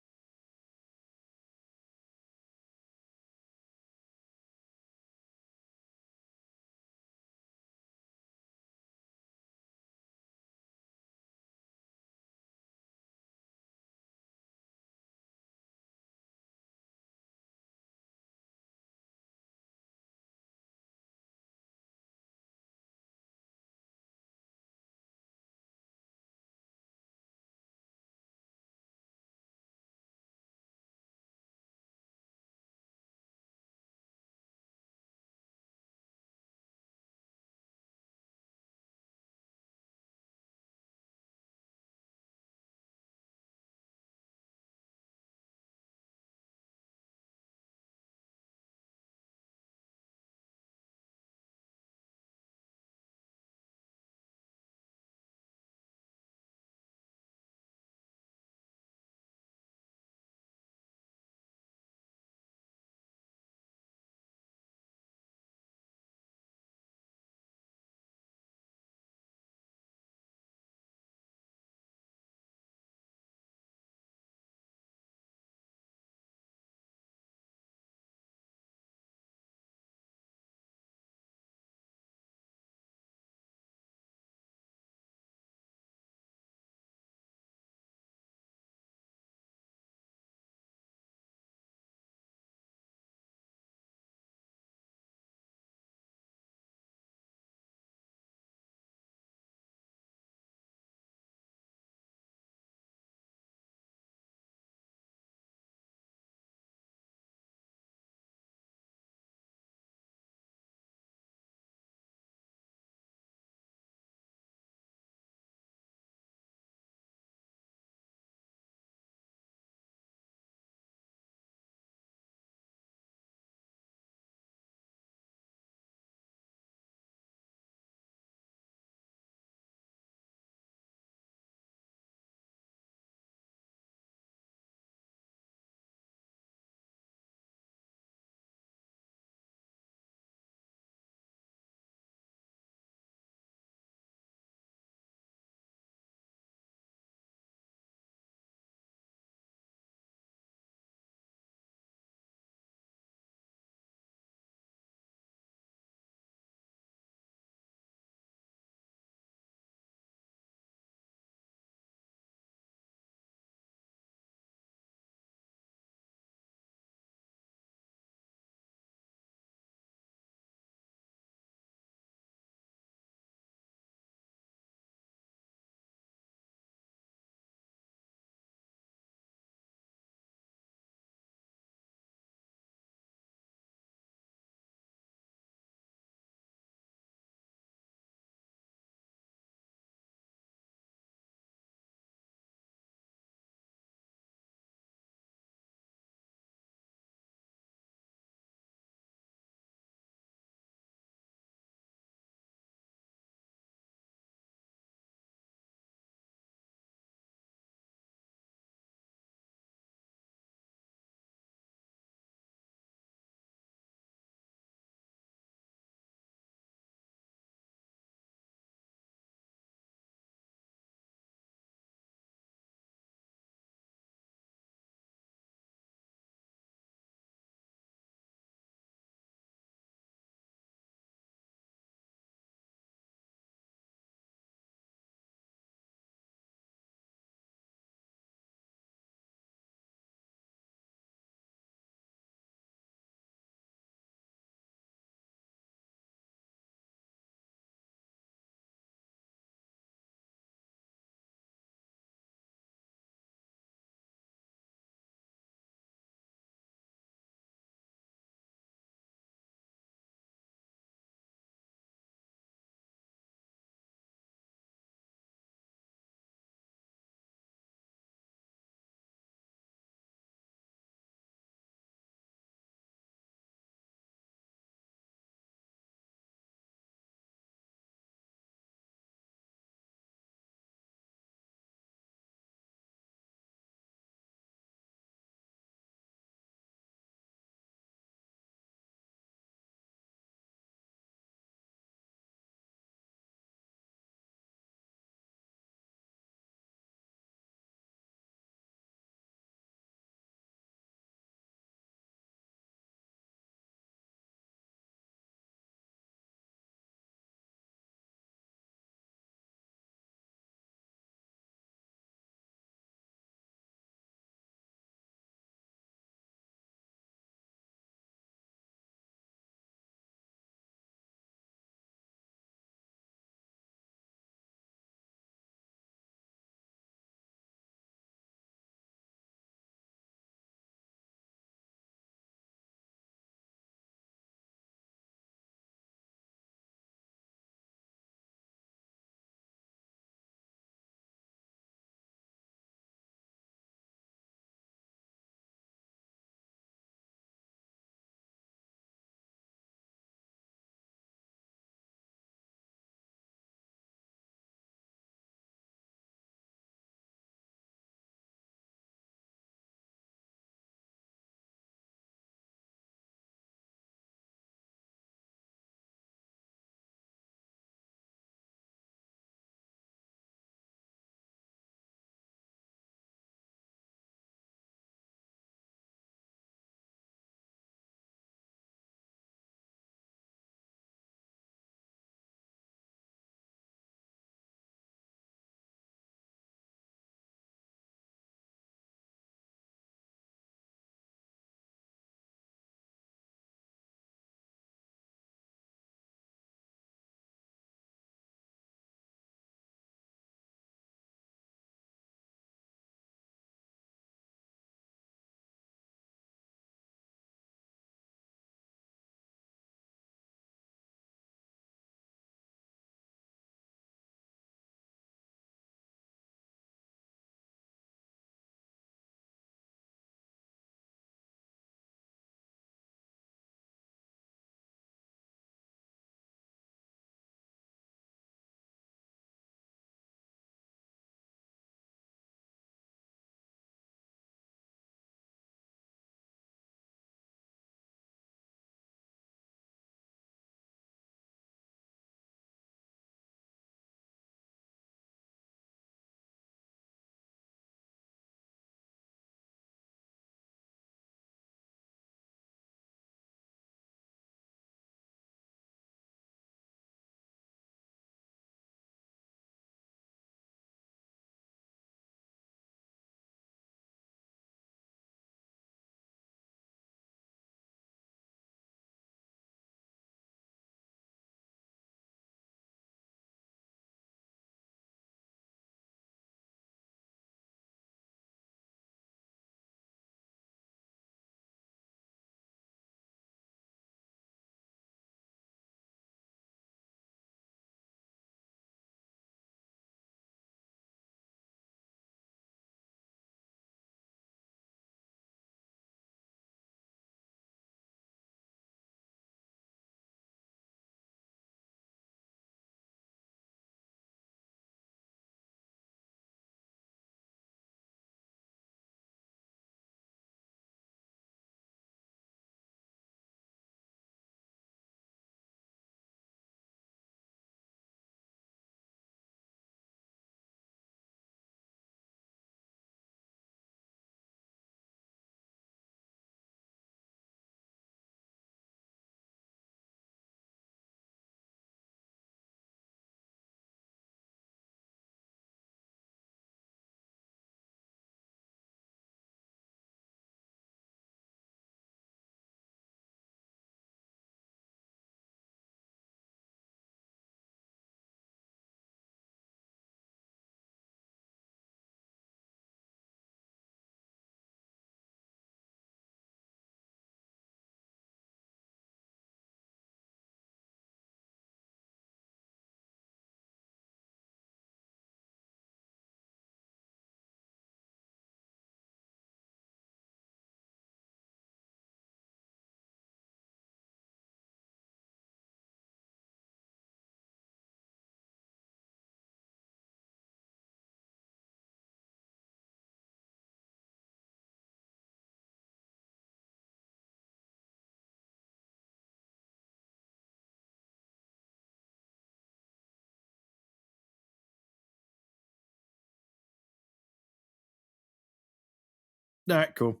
All right, cool.